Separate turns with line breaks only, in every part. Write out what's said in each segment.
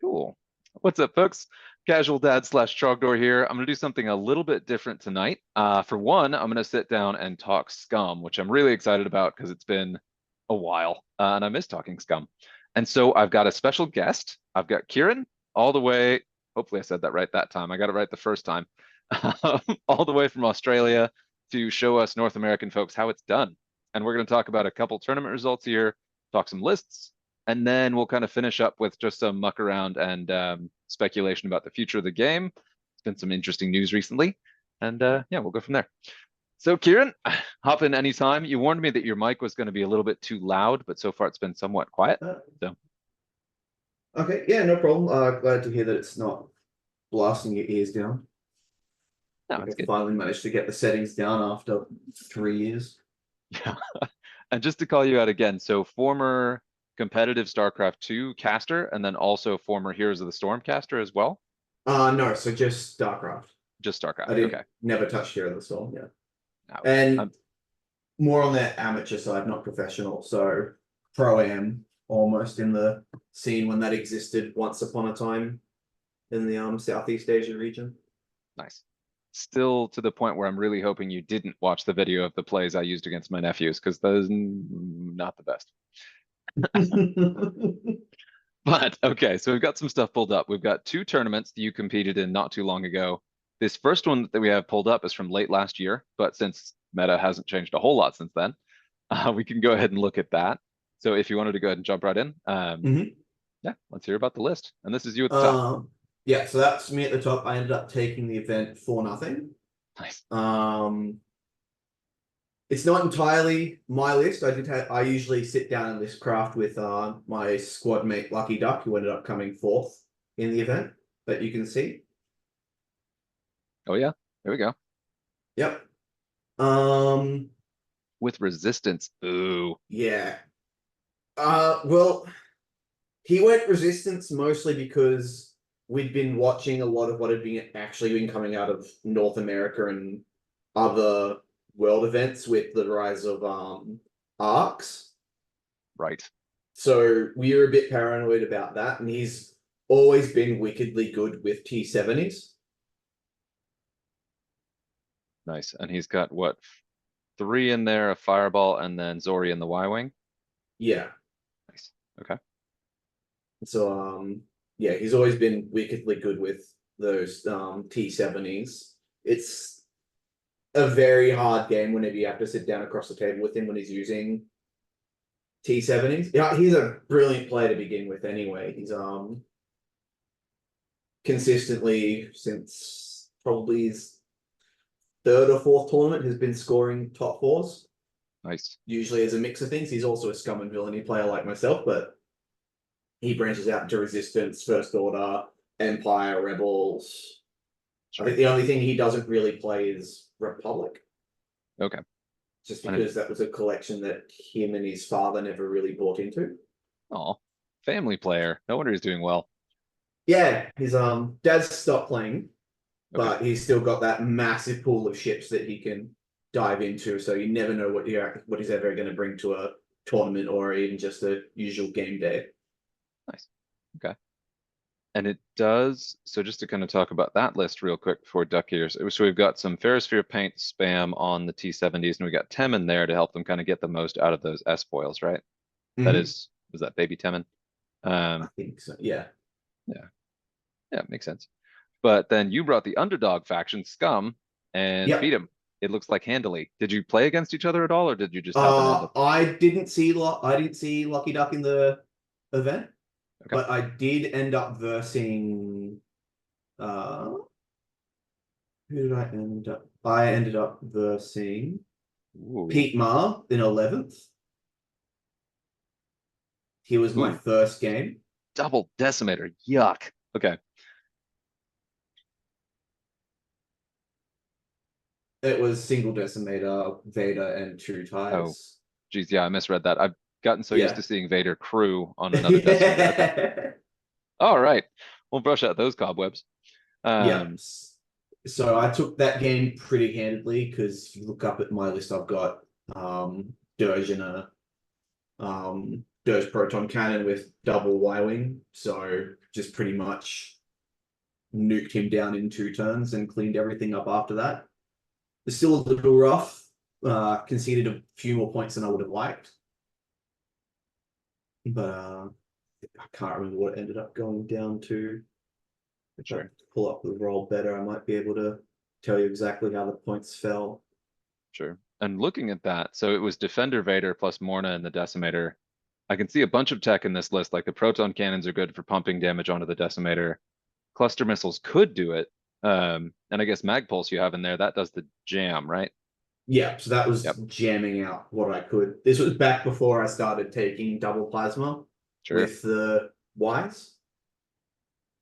Cool. What's up, folks? Casual Dad slash Trogdor here. I'm going to do something a little bit different tonight. For one, I'm going to sit down and talk Scum, which I'm really excited about because it's been a while and I miss talking Scum. And so I've got a special guest. I've got Kieran all the way. Hopefully, I said that right that time. I got it right the first time. All the way from Australia to show us North American folks how it's done. And we're going to talk about a couple tournament results here, talk some lists, and then we'll kind of finish up with just some muck around and speculation about the future of the game. It's been some interesting news recently, and yeah, we'll go from there. So, Kieran, hop in anytime. You warned me that your mic was going to be a little bit too loud, but so far it's been somewhat quiet. So,
Okay, yeah, no problem. Glad to hear that it's not blasting your ears down.
no,
I
it's good.
finally managed to get the settings down after 3 years.
Yeah. And just to call you out again, so former competitive StarCraft 2 caster, and then also former Heroes of the Storm caster as well.
No, so just StarCraft.
Just StarCraft.
I didn't
Okay.
never touched Hero of the Storm, yeah.
Okay.
And more on that amateur side, not professional. So pro-am almost in the scene when that existed once upon a time in the Southeast Asia region.
Nice. Still to the point where I'm really hoping you didn't watch the video of the plays I used against my nephews, because those not the best. But okay, so we've got some stuff pulled up. We've got two tournaments that you competed in not too long ago. This first one that we have pulled up is from late last year, but since meta hasn't changed a whole lot since then, we can go ahead and look at that. So if you wanted to go ahead and jump right in, yeah, let's hear about the list. And this is you at the top.
Yeah, so that's me at the top. I ended up taking the event for nothing.
Nice.
It's not entirely my list. I usually sit down and list craft with my squad mate Lucky Duck, who ended up coming fourth in the event that you can see.
Oh yeah, there we go.
Yep.
With resistance. Ooh.
Yeah. Well, he went resistance mostly because we'd been watching a lot of what had been actually been coming out of North America and other world events with the rise of arcs.
Right.
So we were a bit paranoid about that, and he's always been wickedly good with T70s.
Nice. And he's got what, three in there, a fireball, and then Zori in the Y-Wing.
Yeah.
Nice. Okay.
So yeah, he's always been wickedly good with those T70s. It's a very hard game whenever you have to sit down across the table with him when he's using T70s. Yeah, he's a brilliant player to begin with anyway. He's consistently since probably his third or fourth tournament has been scoring top fours.
Nice.
Usually as a mix of things. He's also a Scum and Villainy player like myself, but he branches out into Resistance, First Order, Empire, Rebels. Sure. I think the only thing he doesn't really play is Republic.
Okay.
Just because that was a collection that him and his father never really bought into.
Oh, family player. No wonder he's doing well.
Yeah, his dad's stopped playing, but he's still got that massive pool of ships that he can dive into. So you never know what he's ever going to bring to a tournament or even just a usual game day.
Nice. Okay. And it does, so just to kind of talk about that list real quick before Duck here. So we've got some Ferrosphere paint spam on the T70s, and we got Temin there to help them kind of get the most out of those S foils, right? That is that baby Temin?
I think so, yeah.
Yeah. Yeah, makes sense. But then you brought the underdog faction, Scum, and beat him. It looks like handily. Did you play against each other at all, or did you just happen to end up?
I didn't see Lucky Duck in the event. Okay. But I did end up versing who did I end up? I ended up versing Pete Ma in 11th. He was my first game.
Double decimator. Yuck. Okay.
It was single decimator, Vader, and two ties.
Oh, geez, yeah, I misread that. I've gotten so used to seeing Vader crew on another decimator. Okay. All right, we'll brush out those cobwebs.
Yeah. So I took that game pretty handedly because if you look up at my list, I've got Dirge and a Dirge proton cannon with double Y-wing. So just pretty much nuked him down in 2 turns and cleaned everything up after that. It's still a little rough. Conceded a few more points than I would have liked. But I can't remember what it ended up going down to. If I pull up the roll better, I might be able to tell you exactly how the points fell.
Sure. And looking at that, so it was Defender Vader plus Morna and the Decimator. I can see a bunch of tech in this list, like the proton cannons are good for pumping damage onto the Decimator. Cluster missiles could do it. And I guess Mag Pulse you have in there, that does the jam, right?
Yeah, so that was jamming out what I could. This was back before I started taking double plasma with the Ys.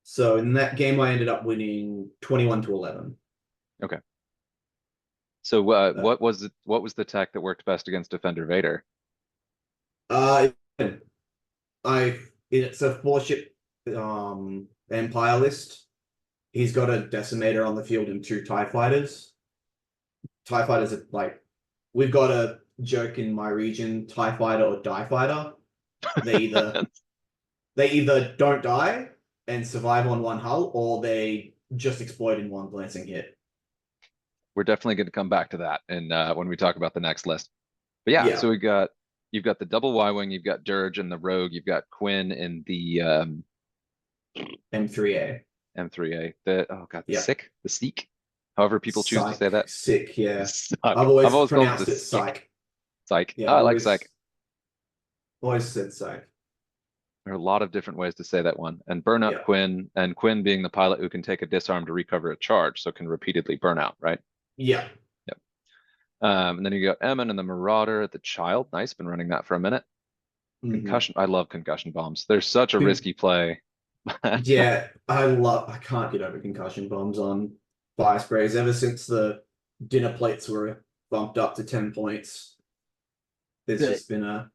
So in that game, I ended up winning 21-11.
Okay. So what was the tech that worked best against Defender Vader?
It's a 4-ship Empire list. He's got a Decimator on the field and 2 TIE fighters. TIE fighters are like, we've got a joke in my region, TIE fighter or die fighter. They either don't die and survive on one hull, or they just explode in one glancing hit.
We're definitely going to come back to that and when we talk about the next list. But yeah, so you've got the double Y-wing, you've got Dirge and the Rogue, you've got Quinn in the
M3A.
M3A. The Seek. However people choose to say that.
Sick, yeah.
I've always
pronounced it Psych.
Psych.
Yeah,
I like Psych.
Always said Psych.
There are a lot of different ways to say that one. And burn out Quinn, and Quinn being the pilot who can take a disarm to recover a charge, so can repeatedly burn out, right?
Yeah.
Yep. And then you got Emin and the Marauder, the Child. Nice, been running that for a minute. Concussion. I love concussion bombs. They're such a risky play.
Yeah, I can't get over concussion bombs on fire sprays ever since the dinner plates were bumped up to 10 points. There's just been a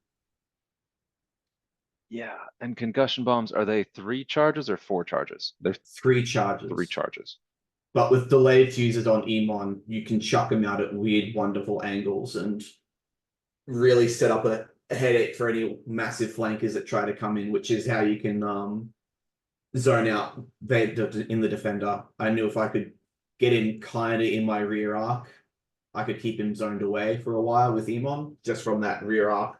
and concussion bombs, are they 3 charges or 4 charges? They're
3 charges.
3 charges.
But with delayed fuses on Emon, you can chuck them out at weird, wonderful angles and really set up a headache for any massive flankers that try to come in, which is how you can zone out in the defender. I knew if I could get him kind of in my rear arc, I could keep him zoned away for a while with Emon, just from that rear arc.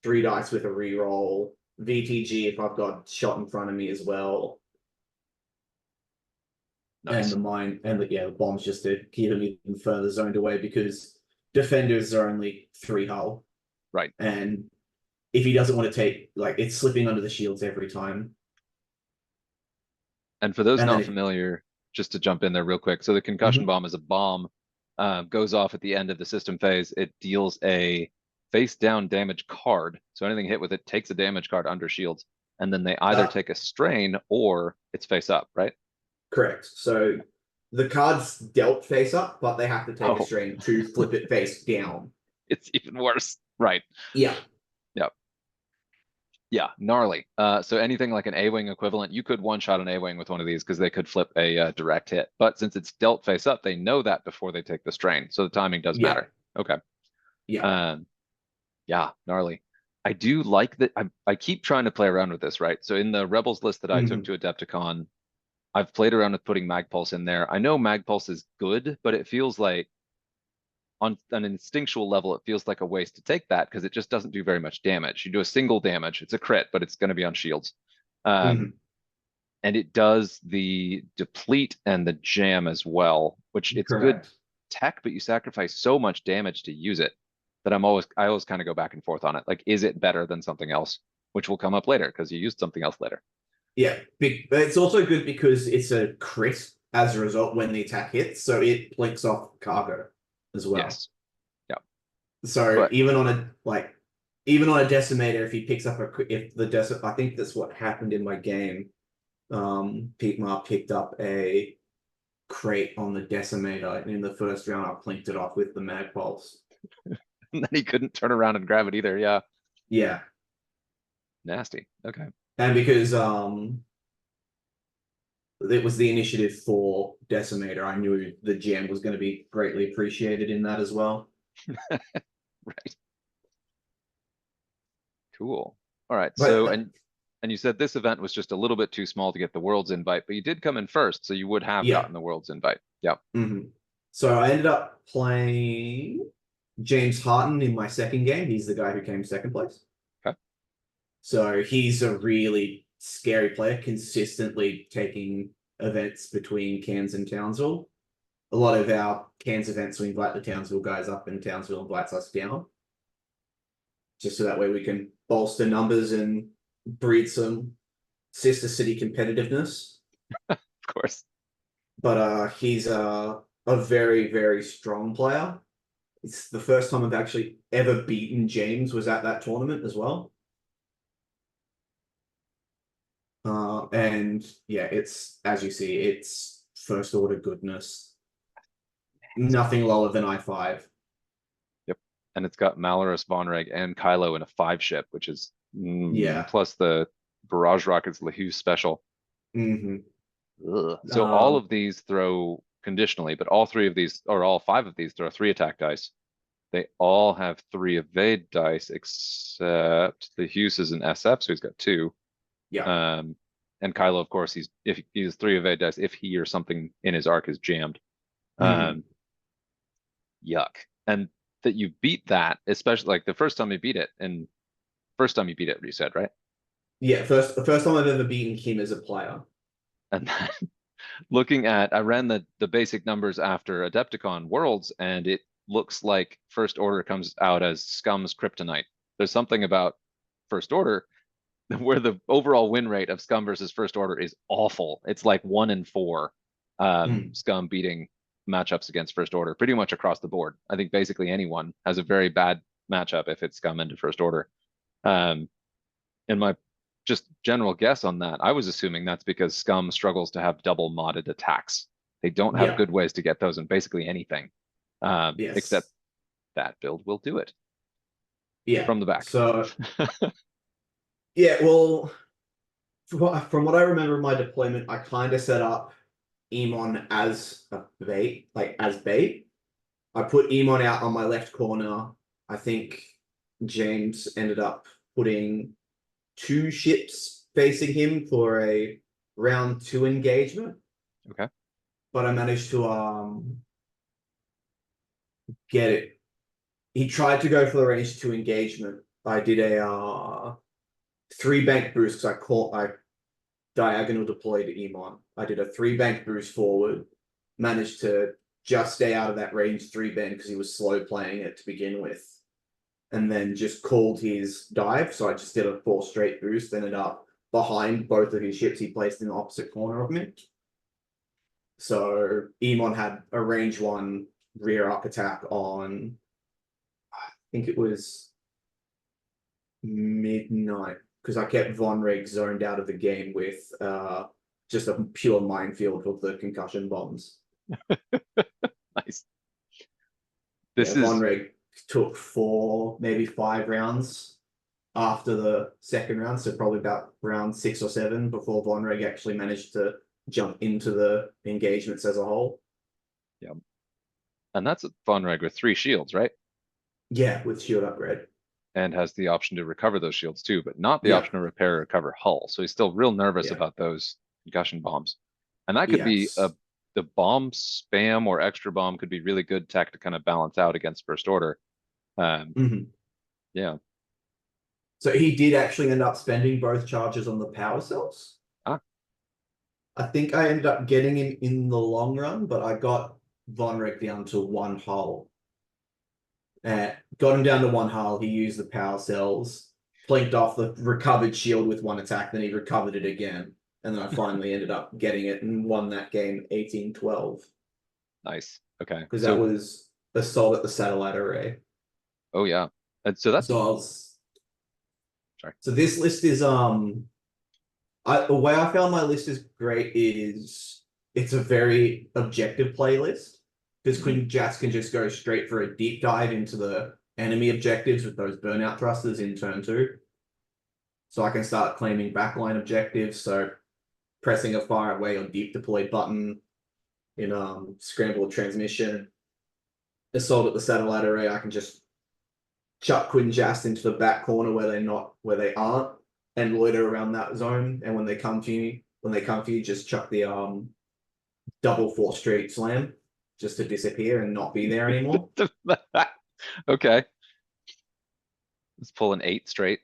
3 dice with a reroll, VTG if I've got shot in front of me as well. Nice. And the bombs just to keep him even further zoned away, because defenders are only 3 hull.
Right.
And if he doesn't want to take, it's slipping under the shields every time.
And for those not familiar, just to jump in there real quick. So the concussion bomb is a bomb, goes off at the end of the system phase. It deals a face down damage card. So anything hit with it takes a damage card under shields. And then they either take a strain or it's face up, right?
Correct. So the card's dealt face up, but they have to take a strain to flip it face down.
It's even worse. Right.
Yeah.
Yep. Yeah, gnarly. So anything like an A-wing equivalent, you could one-shot an A-wing with one of these because they could flip a direct hit. But since it's dealt face up, they know that before they take the strain. So the timing does matter. Okay.
Yeah.
Yeah, gnarly. I do like that. I keep trying to play around with this, right? So in the Rebels list that I took to Adepticon, I've played around with putting Magpulse in there. I know Magpulse is good, but it feels like on an instinctual level, it feels like a waste to take that because it just doesn't do very much damage. You do a single damage, it's a crit, but it's going to be on shields. And it does the deplete and the jam as well, which it's good tech, but you sacrifice so much damage to use it that I always kind of go back and forth on it. Like, is it better than something else, which will come up later because you used something else later.
Yeah, but it's also good because it's a crit as a result when the attack hits, so it blinks off cargo as well.
Yes. Yeah.
So even on a decimator, if he picks up I think that's what happened in my game. Pigma picked up a crate on the decimator, and in the first round I blinked it off with the mag pulse.
And then he couldn't turn around and grab it either. Yeah.
Yeah.
Nasty. Okay.
And because it was the initiative for Decimator, I knew the gem was going to be greatly appreciated in that as well.
Right. Cool. All right. So, and And you said this event was just a little bit too small to get the Worlds invite, but you did come in first, so you would have
Yeah.
gotten the Worlds invite. Yeah.
So I ended up playing James Harton in my second game. He's the guy who came second place.
Okay.
So he's a really scary player, consistently taking events between Cairns and Townsville. A lot of our Cairns events, we invite the Townsville guys up, and Townsville invites us down. Just so that way we can bolster numbers and breed some sister city competitiveness.
Of course.
But he's a very, very strong player. It's the first time I've actually ever beaten James was at that tournament as well. And yeah, it's, as you see, it's first order goodness. Nothing lower than I5.
Yep. And it's got Malorus, Vonreg, and Kylo in a 5-ship, which is
Yeah.
plus the Barrage Rockets Lahu special. So all of these throw conditionally, but all 3 of these, or all 5 of these, throw 3 attack dice. They all have 3 evade dice, except the Hughes is an SF, so he's got 2.
Yeah.
And Kylo, of course, if he has 3 evade dice, if he or something in his arc is jammed. Yuck. And that you beat that, especially like the first time you beat it, and first time you beat it, you said, right?
Yeah, the first time I've ever beaten Kim as a player.
And then looking at, I ran the basic numbers after Adepticon Worlds, and it looks like First Order comes out as Scum's Kryptonite. There's something about First Order where the overall win rate of Scum versus First Order is awful. It's like 1 in 4 Scum beating matchups against First Order pretty much across the board. I think basically anyone has a very bad matchup if it's Scum into First Order. And my just general guess on that, I was assuming that's because Scum struggles to have double modded attacks. They don't have good ways to get those in basically anything, except that build will do it.
Yeah.
From the back.
So, yeah, well, from what I remember in my deployment, I kind of set up Emon as a bait, like as bait. I put Emon out on my left corner. I think James ended up putting 2 ships facing him for a round 2 engagement.
Okay.
But I managed to get it. He tried to go for the range 2 engagement. I did a 3 bank boost because I diagonal deployed Emon. I did a 3 bank boost forward, managed to just stay out of that range 3 bend because he was slow playing it to begin with, and then just called his dive. So I just did a 4 straight boost, ended up behind both of his ships he placed in the opposite corner of me. So Emon had a range 1 rear arc attack on, I think it was midnight, because I kept Vonreg zoned out of the game with just a pure minefield of the concussion bombs.
Nice. This is
Vonreg took 4, maybe 5 rounds after the second round, so probably about round 6 or 7 before Vonreg actually managed to jump into the engagements as a whole.
Yeah. And that's a Vonreg with 3 shields, right?
Yeah, with shield upgrade.
And has the option to recover those shields too, but not the option to repair or recover hull. So he's still real nervous about those concussion bombs. And that could be the bomb spam or extra bomb could be really good tech to kind of balance out against First Order. Yeah.
So he did actually end up spending both charges on the power cells. I think I ended up getting him in the long run, but I got Vonreg down to 1 hull. Got him down to 1 hull. He used the power cells, plinked off the recovered shield with 1 attack, then he recovered it again. And then I finally ended up getting it and won that game 18-12.
Nice. Okay.
Because that was assault at the satellite array.
Oh yeah. And so that's
sorry. So this list is the way I found my list is great is it's a very objective playlist. Because Queen Jats can just go straight for a deep dive into the enemy objectives with those burnout thrusters in turn 2. So I can start claiming backline objectives. So pressing a far away or deep deploy button in scrambled transmission. Assault at the satellite array, I can just chuck Queen Jats into the back corner where they aren't. and loiter around that zone. And when they come to you, just chuck the double 4 straight slam just to disappear and not be there anymore.
Okay. Let's pull an 8 straight.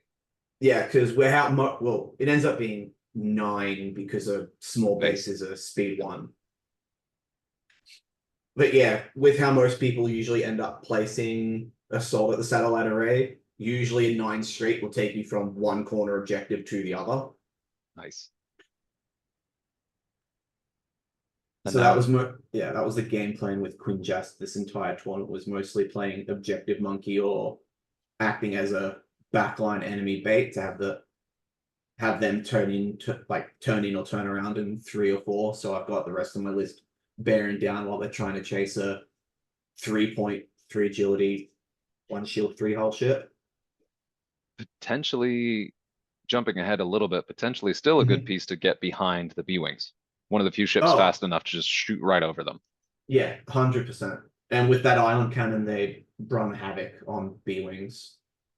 Yeah, because we're out. Well, it ends up being 9 because a small base is a speed 1. But yeah, with how most people usually end up placing assault at the satellite array, usually a 9 straight will take you from one corner objective to the other.
Nice.
So that was that was the game plan with Quinjas this entire tournament, was mostly playing objective monkey or acting as a backline enemy bait to have them turn in or turn around in 3 or 4. So I've got the rest of my list bearing down while they're trying to chase a 3-point, 3 agility, 1 shield, 3 hull ship.
Potentially jumping ahead a little bit, potentially still a good piece to get behind the B-Wings. One of the few ships fast enough to just shoot right over them.
Yeah, 100%. And with that island cannon, they run havoc on B-Wings.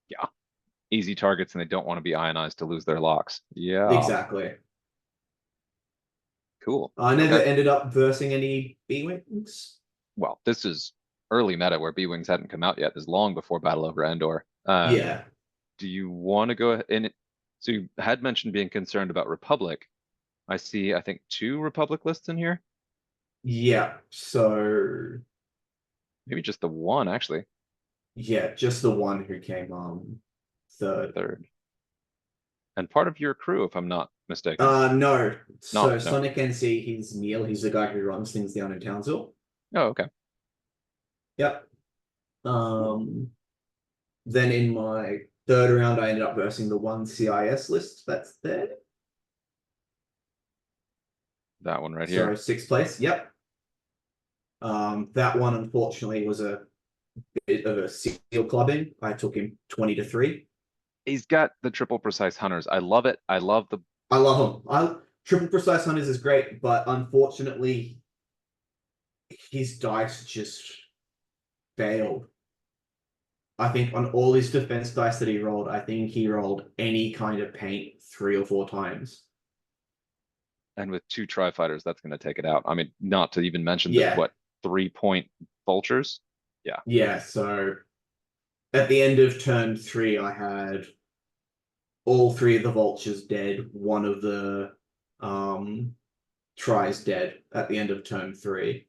Yeah. Easy targets, and they don't want to be ionized to lose their locks. Yeah.
Exactly.
Cool.
I never ended up versing any B-Wings.
Well, this is early meta where B-Wings hadn't come out yet. This is long before Battle over Endor.
Yeah.
Do you want to go ahead and so you had mentioned being concerned about Republic. I see, I think 2 Republic lists in here.
Yeah, so
Maybe just the one, actually.
yeah, just the one who came third.
And part of your crew, if I'm not mistaken.
No. So
No.
Sonic NC, he's Neil. He's the guy who runs things down in Townsville.
Oh, okay.
Yep. Then in my third round, I ended up versing the one CIS list that's there.
That one right
So
here.
6th place. Yep. That one unfortunately was a bit of a seal clubbing. I took him 20-3.
He's got the triple precise hunters. I love it. I love
him. Triple precise hunters is great, but unfortunately, his dice just failed. I think on all his defense dice that he rolled, I think he rolled any kind of paint 3 or 4 times.
And with 2 tri-fighters, that's going to take it out. I mean, not to even mention the 3-point vultures. Yeah.
Yeah, so at the end of turn 3, I had all 3 of the vultures dead, one of the tries dead at the end of turn 3.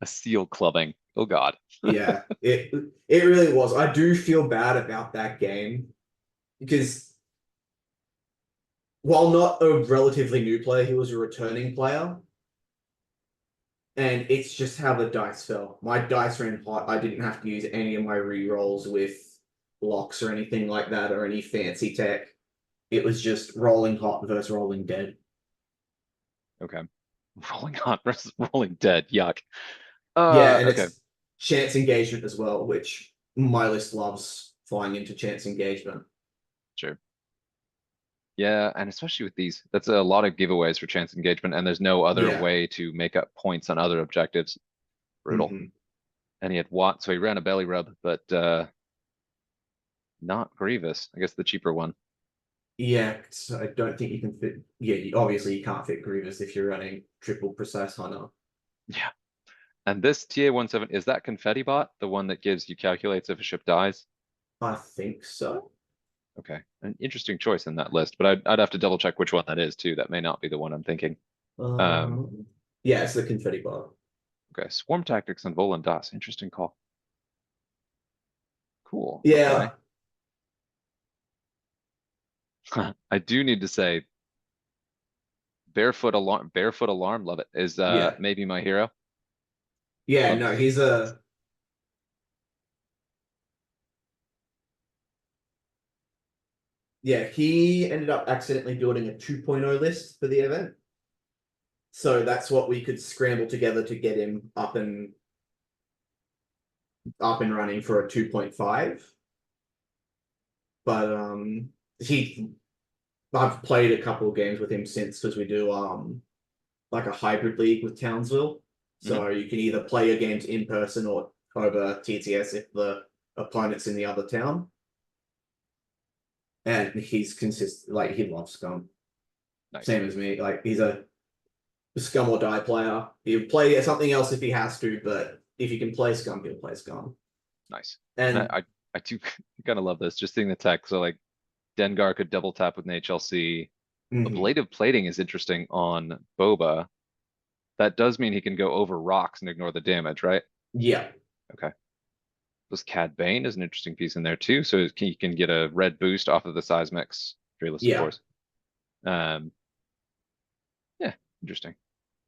A seal clubbing. Oh God.
Yeah, it really was. I do feel bad about that game because while not a relatively new player, he was a returning player. And it's just how the dice fell. My dice ran hot. I didn't have to use any of my re-rolls with locks or anything like that or any fancy tech. It was just rolling hot versus rolling dead.
Okay. Rolling hot versus rolling dead. Yuck.
Yeah, and
okay.
it's chance engagement as well, which my list loves flying into chance engagement.
Sure. Yeah, and especially with these, that's a lot of giveaways for chance engagement, and there's no other way to make up points on other objectives. Brutal. And he had Watt, so he ran a belly rub, but not Grievous. I guess the cheaper one.
Yeah, so I don't think you can fit. Yeah, obviously you can't fit Grievous if you're running triple precise hunter.
Yeah. And this TA-17, is that confetti bot, the one that gives you calculates if a ship dies?
I think so.
Okay, an interesting choice in that list, but I'd have to double check which one that is too. That may not be the one I'm thinking.
Yeah, it's the confetti bot.
Okay, swarm tactics on Volan Das. Interesting call. Cool.
Yeah.
Okay. I do need to say, barefoot alarm, love it. Is maybe my hero.
Yeah, no, he's a. Yeah, he ended up accidentally building a 2.0 list for the event. So that's what we could scramble together to get him up and running for a 2.5. But I've played a couple of games with him since because we do like a hybrid league with Townsville. So you can either play your games in person or over TTS if the opponent's in the other town. and he's consistent. Like he loves Scum,
Nice.
same as me. Like he's a Scum or die player. He'll play something else if he has to, but if he can play Scum, he'll play Scum.
Nice. And
And
I do kind of love this, just seeing the tech. So like Dengar could double tap with an HLC.
mhm,
Ablative plating is interesting on Boba. That does mean he can go over rocks and ignore the damage, right?
yeah,
Okay. This Cad Bane is an interesting piece in there too. So he can get a red boost off of the Seismics. Drealess, of
yeah,
course. Um, yeah, interesting.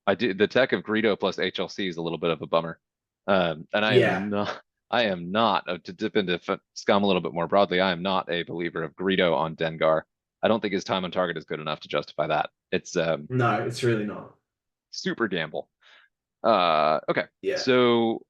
The tech of Greedo plus HLC is a little bit of a bummer. And
yeah.
I am not to dip into Scum a little bit more broadly. I am not a believer of Greedo on Dengar. I don't think his time on target is good enough to justify that. It's
No, it's really not.
super gamble. Okay,
Yeah.
so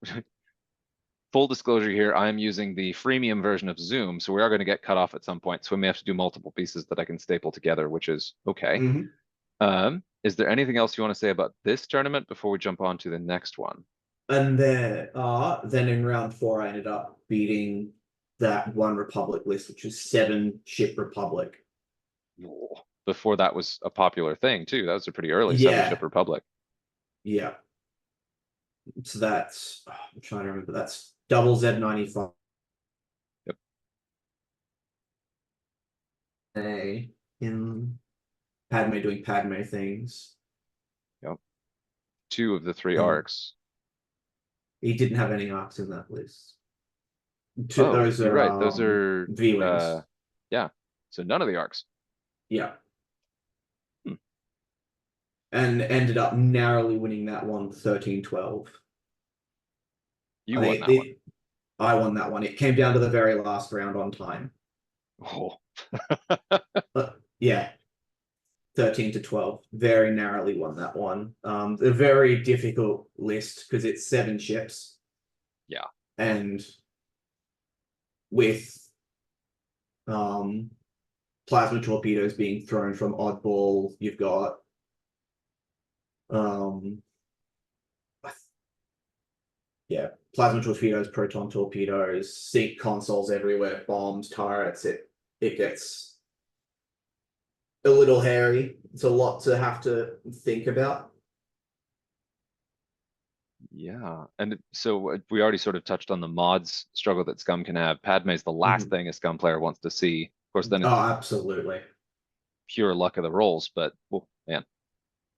full disclosure here, I'm using the freemium version of Zoom, so we are going to get cut off at some point. So we may have to do multiple pieces that I can staple together, which is okay.
Mhm.
Is there anything else you want to say about this tournament before we jump on to the next one?
And then in round 4, I ended up beating that one Republic list, which was 7-ship Republic.
Before that was a popular thing too. That was a pretty early seven
Yeah,
ship republic.
yeah. So that's I'm trying to remember. That's double Z95
Yep.
in Padme doing Padme things.
Yep. Two of the three
And
arcs.
he didn't have any arcs in that list.
Oh,
Those
you're
are
right. Those are
V-wings.
yeah. So none of the arcs.
Yeah.
Hmm.
And ended up narrowly winning that one 13-12.
You
I
won
think
that one.
I won that one. It came down to the very last round on time.
Oh.
Yeah, 13-12. Very narrowly won that one. A very difficult list because it's 7 ships.
Yeah.
And with plasma torpedoes being thrown from oddball, you've got um yeah, plasma torpedoes, proton torpedoes, sink consoles everywhere, bombs, turrets. It gets a little hairy. It's a lot to have to think about.
Yeah. And so we already sort of touched on the mods struggle that Scum can have. Padme's the last
Mhm.
thing a Scum player wants to see. Of course, then
Oh,
it's
absolutely.
pure luck of the rolls, but oh, man.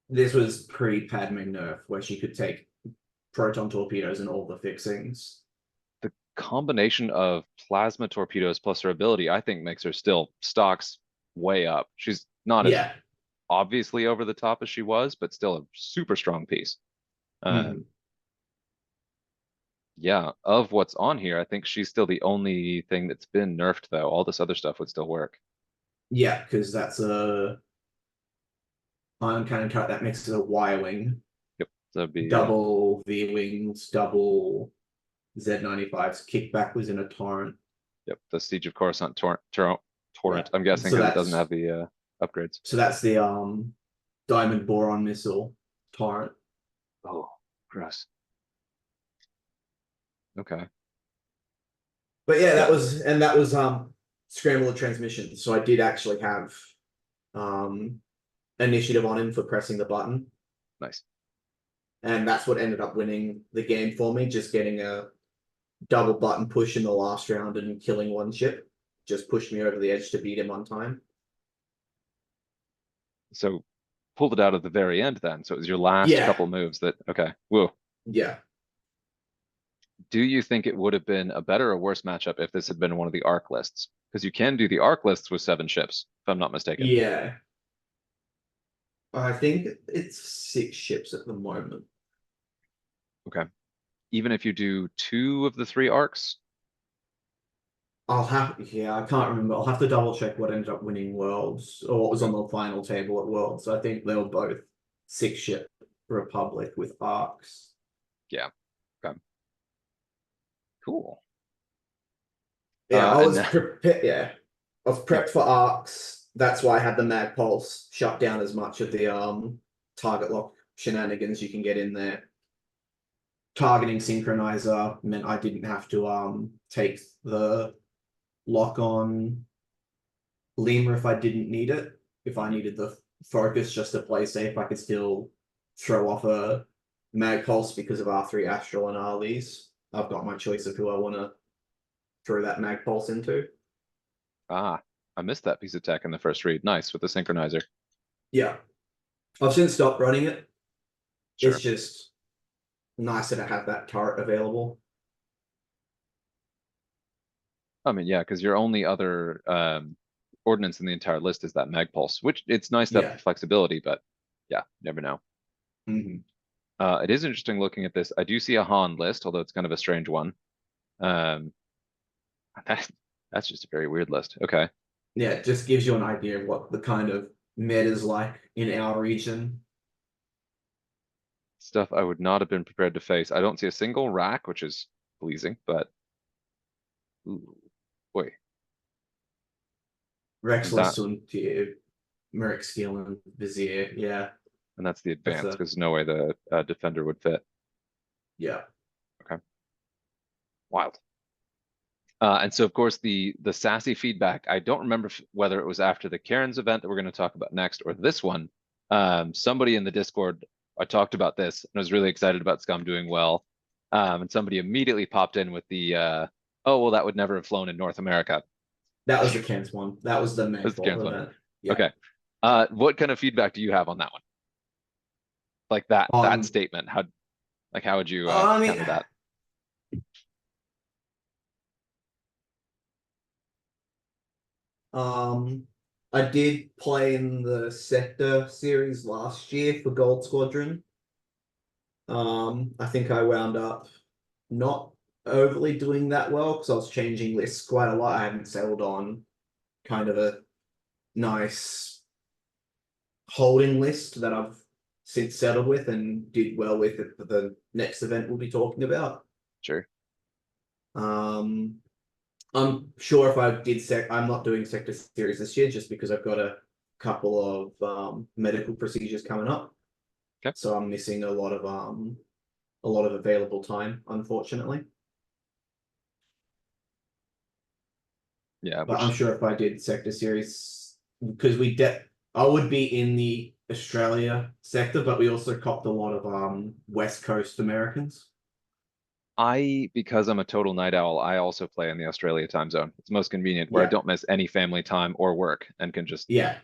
This was pre-Padme nerf, where she could take proton torpedoes and all the fixings.
The combination of plasma torpedoes plus her ability, I think, makes her still stocks way up. She's not as
Yeah.
obviously over the top as she was, but still a super strong piece.
Mhm.
Yeah, of what's on here, I think she's still the only thing that's been nerfed, though. All this other stuff would still work.
Yeah, because that's a ion cannon turret that makes it a Y-wing,
Yep, that'd be
double V-wings, double Z95s. Kickback was in a torrent.
yep, the Siege of Coruscant torrent.
Yeah.
I'm guessing
So
because it doesn't have
that's
the upgrades.
so that's the diamond boron missile torrent.
Oh, gross. Okay.
But yeah,
Yeah,
that was scramble of transmission. So I did actually have um initiative on him for pressing the button.
nice.
And that's what ended up winning the game for me, just getting a double button push in the last round and killing one ship. Just pushed me over the edge to beat him on time.
So pulled it out at the very end then. So it was your last
Yeah,
couple moves that okay. Whoa.
yeah.
Do you think it would have been a better or worse matchup if this had been one of the arc lists? Because you can do the arc lists with 7 ships, if I'm not mistaken.
Yeah. I think it's 6 ships at the moment.
Okay. Even if you do 2 of the 3 arcs,
Yeah, I can't remember. I'll have to double check what ended up winning Worlds or what was
okay.
on the final table at Worlds. I think they were both 6-ship Republic with arcs.
Yeah. Okay. Cool.
Yeah, I
And
was prepared. Yeah, I was
yep.
prepped for arcs. That's why I had the Mag Pulse shut down as much of the target lock shenanigans you can get in there. Targeting synchronizer meant I didn't have to take the lock on Lima if I didn't need it. If I needed the focus just to play safe, I could still throw off a Mag Pulse because of R3 Astral and Arlies. I've got my choice of who I want to throw that Mag Pulse into.
Ah, I missed that piece of tech in the first read. Nice with the synchronizer.
Yeah. I've since stopped running it. It's
Sure.
just nicer to have that turret available.
I mean, yeah, because your only other ordinance in the entire list is that Mag Pulse, which it's nice to have the
Yeah.
flexibility, but yeah, never know.
Mhm.
It is interesting looking at this. I do see a Han list, although it's kind of a strange one. Um, that, that's just a very weird list. Okay.
Yeah, it just gives you an idea of what the kind of meta's like in our region.
Stuff I would not have been prepared to face. I don't see a single rack, which is pleasing, but ooh, boy,
Rex
and that
Lasuntier, Merrick Skill, and Vizier. Yeah,
and that's the
that's
advance
a
because no way the defender would fit.
yeah.
Okay, wild. And so, of course, the sassy feedback. I don't remember whether it was after the Karen's event that we're going to talk about next or this one. Somebody in the Discord, I talked about this and was really excited about Scum doing well. And somebody immediately popped in with the, oh, well, that would never have flown in North America.
That was the Ken's one. That was the
That's the Karen's
Magpul
one.
event. Yeah.
Okay. What kind of feedback do you have on that one? Like that
On
statement? How would you
I mean,
counter that?
um, I did play in the Sector series last year for Gold Squadron. I think I wound up not overly doing that well because I was changing lists quite a lot. I hadn't settled on kind of a nice holding list that I've since settled with and did well with it for the next event we'll be talking about.
Sure.
Um, I'm sure if I did I'm not doing sector series this year just because I've got a couple of medical procedures coming up.
Okay.
So I'm missing a lot of available time, unfortunately.
Yeah.
But I'm
Which
sure if I did sector series, because I would be in the Australia sector, but we also copped a lot of West Coast Americans.
because I'm a total night owl, I also play in the Australia time zone. It's most convenient where I
Yeah,
don't miss any family time or work and can just
yeah.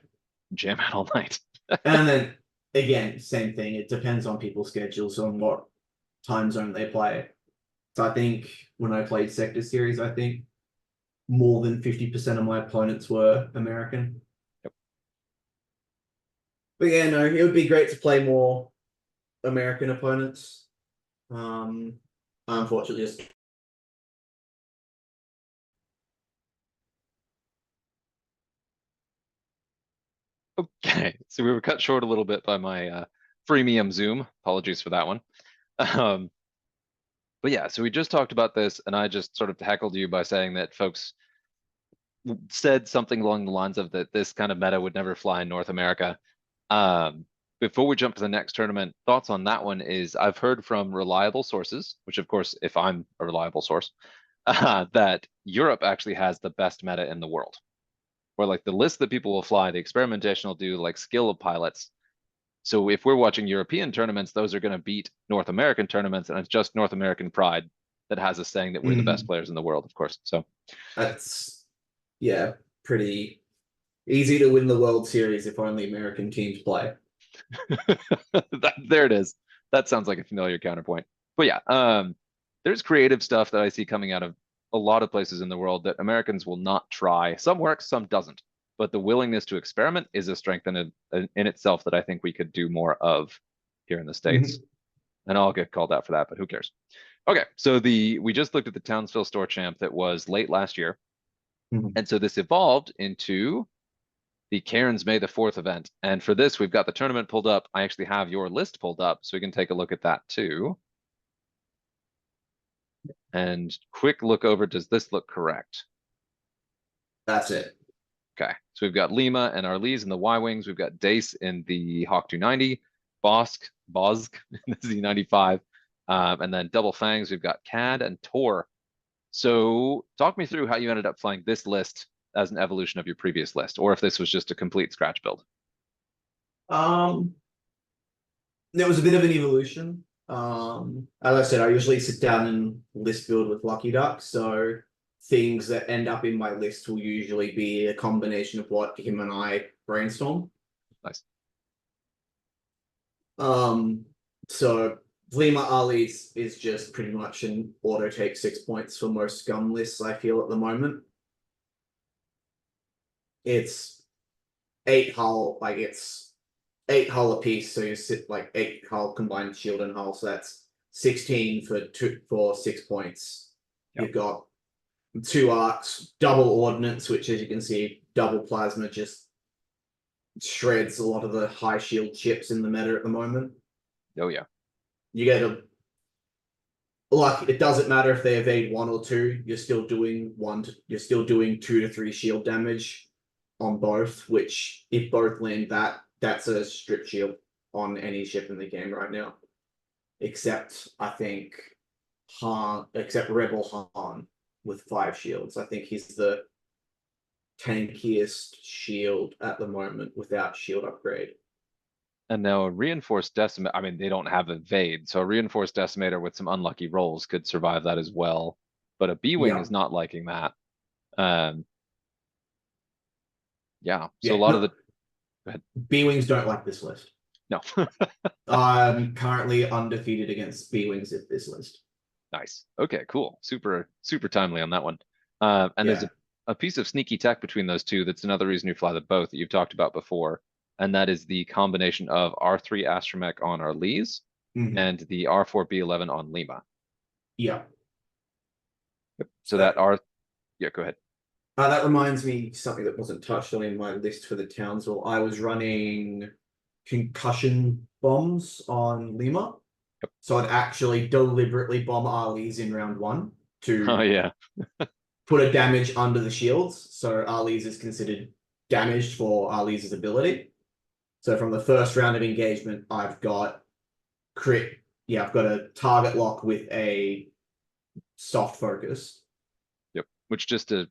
jam out all night.
And then again, same thing. It depends on people's schedules on what time zone they play. So I think when I played sector series, I think more than 50% of my opponents were American.
Yep.
But yeah, no, it would be great to play more American opponents. Unfortunately, just
Okay, so we were cut short a little bit by my freemium Zoom. Apologies for that one. Um, but yeah, so we just talked about this, and I just sort of heckled you by saying that folks said something along the lines of that this kind of meta would never fly in North America. Um, Before we jump to the next tournament, thoughts on that one is I've heard from reliable sources, which of course, if I'm a reliable source, that Europe actually has the best meta in the world. Where like the list that people will fly, the experimentation will do like skill of pilots. So if we're watching European tournaments, those are going to beat North American tournaments, and it's just North American pride that has us saying that we're the best players in the world, of course. So
that's yeah, pretty easy to win the World Series if only American teams play.
there it is. That sounds like a familiar counterpoint. But yeah, there's creative stuff that I see coming out of a lot of places in the world that Americans will not try. Some works, some doesn't. But the willingness to experiment is a strength in itself that I think we could do more of here in the States. And I'll get called out for that, but who cares? Okay, so we just looked at the Townsville Store Champ that was late last year.
Mhm.
And so this evolved into the Cairns May the 4th event. And for this, we've got the tournament pulled up. I actually have your list pulled up, so we can take a look at that too. And quick look over, does this look correct?
That's it.
Okay, so we've got Lima and Arlies in the Y-Wings. We've got Dace in the Hawk 290, Bosk in the Z95, and then Double Fangs, we've got Cad and Tor. So talk me through how you ended up flying this list as an evolution of your previous list, or if this was just a complete scratch build.
Um, there was a bit of an evolution. As I said, I usually sit down and list build with Lucky Duck, so things that end up in my list will usually be a combination of what him and I brainstorm.
Nice.
So Vlima Ali is just pretty much an auto take 6 points for most Scum lists, I feel, at the moment. It's 8 hull, like it's 8 hull a piece, so you sit like 8 hull combined shield and hull, so that's 16 for 6 points.
Yep.
You've got 2 arcs, double ordnance, which as you can see, double plasma just shreds a lot of the high shield chips in the meta at the moment.
Oh yeah.
You get a like it doesn't matter if they evade 1 or 2, you're still doing 2 to 3 shield damage on both, which if both land that's a strip shield on any ship in the game right now. Except I think except Rebel Han with 5 shields. I think he's the tankiest shield at the moment without shield upgrade.
And now a reinforced decimator, I mean, they don't have evade, so a reinforced decimator with some unlucky rolls could survive that as well. But a B-Wing
Yeah.
is not liking that. Yeah, so
Yeah,
a lot of
no,
the
B-Wings don't like this list.
no.
I'm currently undefeated against B-Wings at this list.
Nice. Okay, cool. Super timely on that one. And there's
Yeah.
a piece of sneaky tech between those two that's another reason you fly the both that you've talked about before. And that is the combination of R3 Astromech on Arlees and the R4 B11 on Lima.
Yeah.
Yep. So that yeah, go ahead.
That reminds me something that wasn't touched on in my list for the Townsville. I was running concussion bombs on Lima.
Yep.
So I'd actually deliberately bomb Arlees in round 1 to
Oh yeah.
put a damage under the shields. So Arlees is considered damaged for Arlees' ability. So from the first round of engagement, I've got crit. Yeah, I've got a target lock with a soft focus.
Yep. Which just to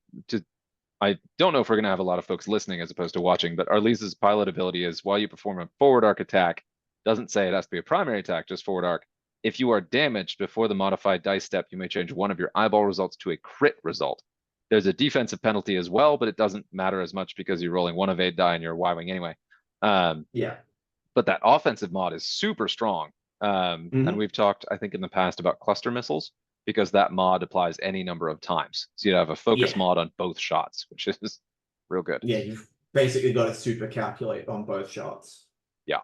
I don't know if we're gonna have a lot of folks listening as opposed to watching, but Arlees' pilot ability is while you perform a forward arc attack, doesn't say it has to be a primary attack, just forward arc. If you are damaged before the modified dice step, you may change one of your eyeball results to a crit result. There's a defensive penalty as well, but it doesn't matter as much because you're rolling 1 evade die and you're Y-wing anyway.
Yeah.
But that offensive mod is super strong. And we've talked, I think, in the past about cluster missiles because that mod applies any number of times. So you'd have a focus mod on both shots, which is real good.
Yeah, you've basically got to super calculate on both shots.
Yeah.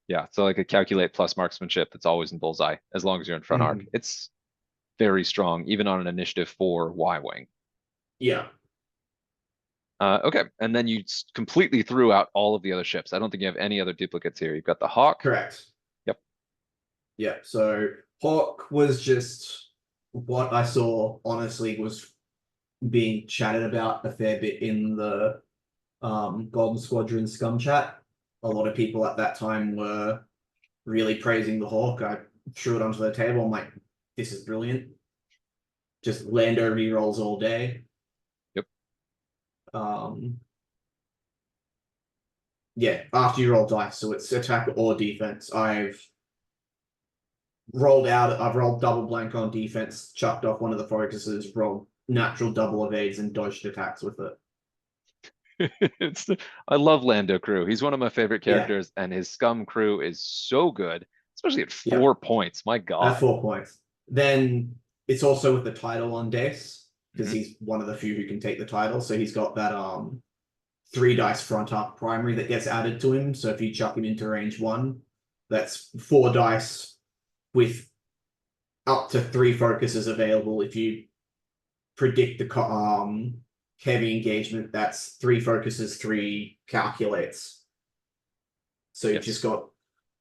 Yeah. So like a calculate plus marksmanship that's always in bullseye as long as you're in front arc. It's very strong, even on an initiative 4 Y-Wing.
Yeah.
Okay, and then you completely threw out all of the other ships. I don't think you have any other duplicates here. You've got the Hawk.
Correct.
Yep.
Yeah, so Hawk was just what I saw, honestly, was being chatted about a fair bit in the Golden Squadron Scum chat. A lot of people at that time were really praising the Hawk. I threw it onto the table. I'm like, this is brilliant. Just Lando rerolls all day.
Yep.
Yeah, after you roll dice, so it's attack or defense. I've rolled double blank on defense, chucked off one of the focuses, rolled natural double evades, and dodged attacks with it.
I love Lando crew. He's one of my favorite characters, and his Scum crew is so good, especially at 4 points. My God.
At 4 points. Then it's also with the title on Dex, because he's one of the few who can take the title. So he's got that 3 dice front up primary that gets added to him. So if you chuck him into range 1, that's 4 dice with up to 3 focuses available. If you predict the heavy engagement, that's 3 focuses, 3 calculates. So you've just got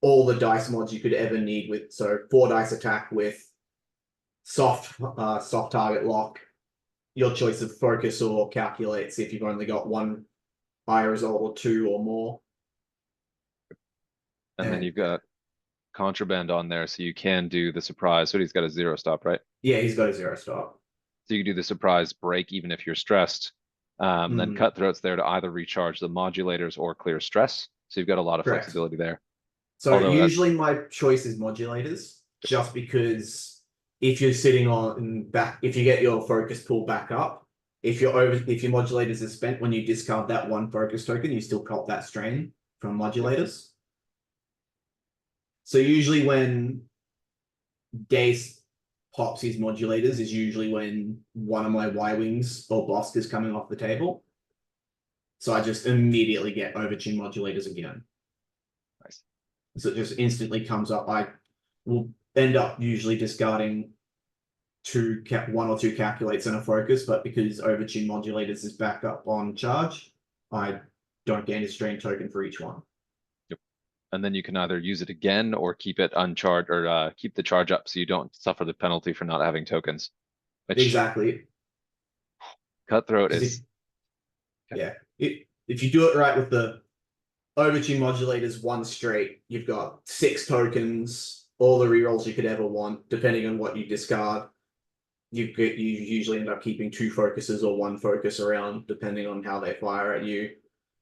all the dice mods you could ever need with, so 4 dice attack with soft target lock, your choice of focus or calculates if you've only got 1 high result or 2 or more.
And then you've got contraband on there, so you can do the surprise. So he's got a 0 stop, right?
Yeah, he's got a 0 stop.
So you can do the surprise break even if you're stressed. Then
Mm,
Cutthroat's there to either recharge the modulators or clear stress. So you've got a lot of
correct.
flexibility there.
So
Although that's
usually my choice is modulators, just because if you're sitting on back, if you get your focus pool back up, if your modulators are spent when you discard that one focus token, you still cop that strain from
yep.
modulators. So usually when Dace pops his modulators is usually when one of my Y-Wings or Bosk is coming off the table. So I just immediately get overtune modulators again.
Nice.
So it just instantly comes up. I will end up usually discarding one or two calculates and a focus, but because overtune modulators is back up on charge, I don't gain a strain token for each one.
Yep. And then you can either use it again or keep it uncharged or keep the charge up so you don't suffer the penalty for not having tokens. Which
Exactly.
Cutthroat
Because
is
yeah, if you do it right with the overtune modulators one straight, you've got 6 tokens, all the rerolls you could ever want, depending on what you discard. You usually end up keeping 2 focuses or 1 focus around, depending on how they fire at you.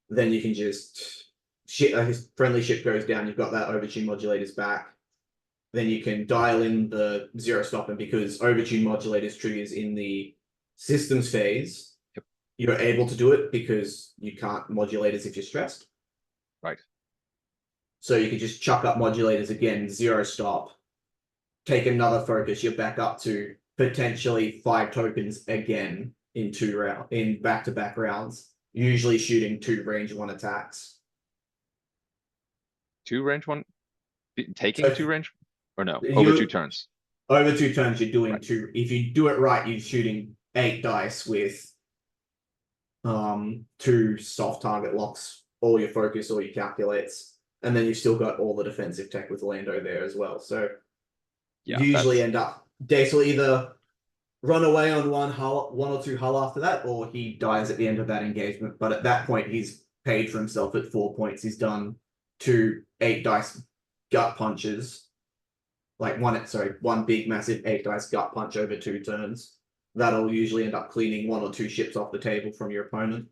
Then you can just his friendly ship goes down. You've got that overtune modulators back. Then you can dial in the zero stop, and because overtune modulators triggers in the systems phase,
yep.
you're able to do it because you can't modulators if you're stressed.
Right.
So you can just chuck up modulators again, zero stop, take another focus, you're back up to potentially 5 tokens again in back-to-back rounds, usually shooting 2 range 1 attacks.
2 range 1?
So
Taking 2 range? Or no? Over 2
you
turns.
over 2 turns, you're doing
Right.
2. If you do it right, you're shooting 8 dice with 2 soft target locks, all your focus, all your calculates, and then you've still got all the defensive tech with Lando there as well. So
Yeah,
usually
that's
end up Dace will either run away on one or two hull after that, or he dies at the end of that engagement. But at that point, he's paid for himself at 4 points. He's done 2 8 dice gut punches, like one big massive 8 dice gut punch over 2 turns. That'll usually end up cleaning 1 or 2 ships off the table from your opponent.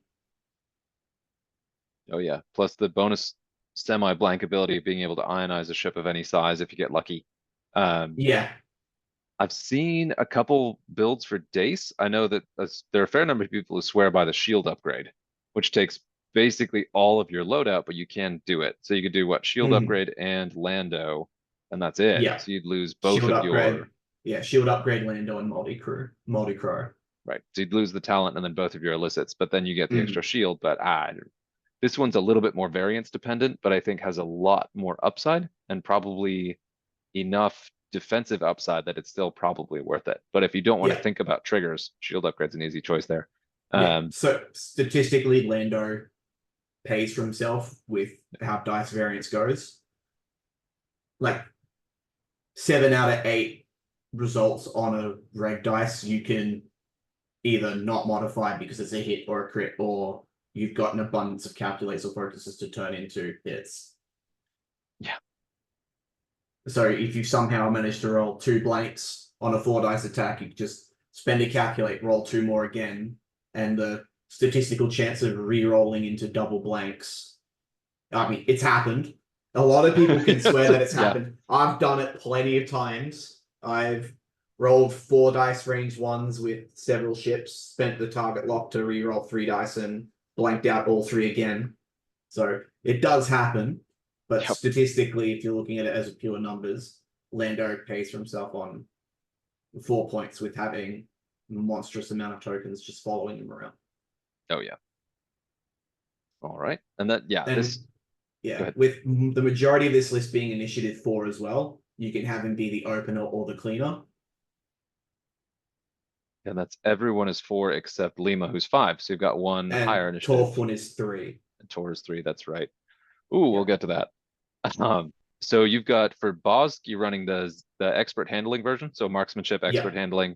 oh yeah. Plus the bonus semi-blank ability of being able to ionize a ship of any size if you get lucky. Um,
Yeah.
I've seen a couple builds for Dace. I know that there are a fair number of people who swear by the shield upgrade, which takes basically all of your loadout, but you can do it. So you could do what shield
Mhm.
upgrade and Lando, and that's it.
Yeah.
So you'd lose both
Shield
of
upgrade.
your
Yeah, shield upgrade Lando and Multi Crow.
right. So you'd lose the talent and then both of your elicits, but then you get the extra
Mm.
shield. But this one's a little bit more variance dependent, but I think has a lot more upside and probably enough defensive upside that it's still probably worth it. But if you don't want to
Yeah.
think about triggers, shield upgrade's an easy choice there.
Yeah.
Um,
So statistically, Lando pays for himself with how dice variance goes. Like 7 out of 8 results on a reg dice, you can either not modify because it's a hit or a crit, or you've got an abundance of calculates or focuses to turn into hits.
yeah,
So if you somehow manage to roll 2 blanks on a 4 dice attack, you just spend a calculate, roll 2 more again, and the statistical chance of re-rolling into double blanks. I mean, it's happened. A lot of people can swear that it's
yeah,
happened. I've done it plenty of times. I've rolled 4 dice range 1s with several ships, spent the target lock to re-roll 3 dice, and blanked out all 3 again. So it does happen. But
yep.
statistically, if you're looking at it as a pure numbers, Lando pays for himself on 4 points with having a monstrous amount of tokens just following him around.
Oh yeah. All right. And that, yeah,
And
go
yeah,
ahead.
with the majority of this list being initiative 4 as well, you can have him be the opener or the cleaner.
And that's everyone is 4 except Lima, who's 5. So you've got one
And
higher initiative.
Torf one is 3.
And Tor is 3. That's right. Ooh, we'll
Yeah.
get to that. So you've got for Bosk, you're running the expert handling version. So marksmanship, expert
Yeah.
handling.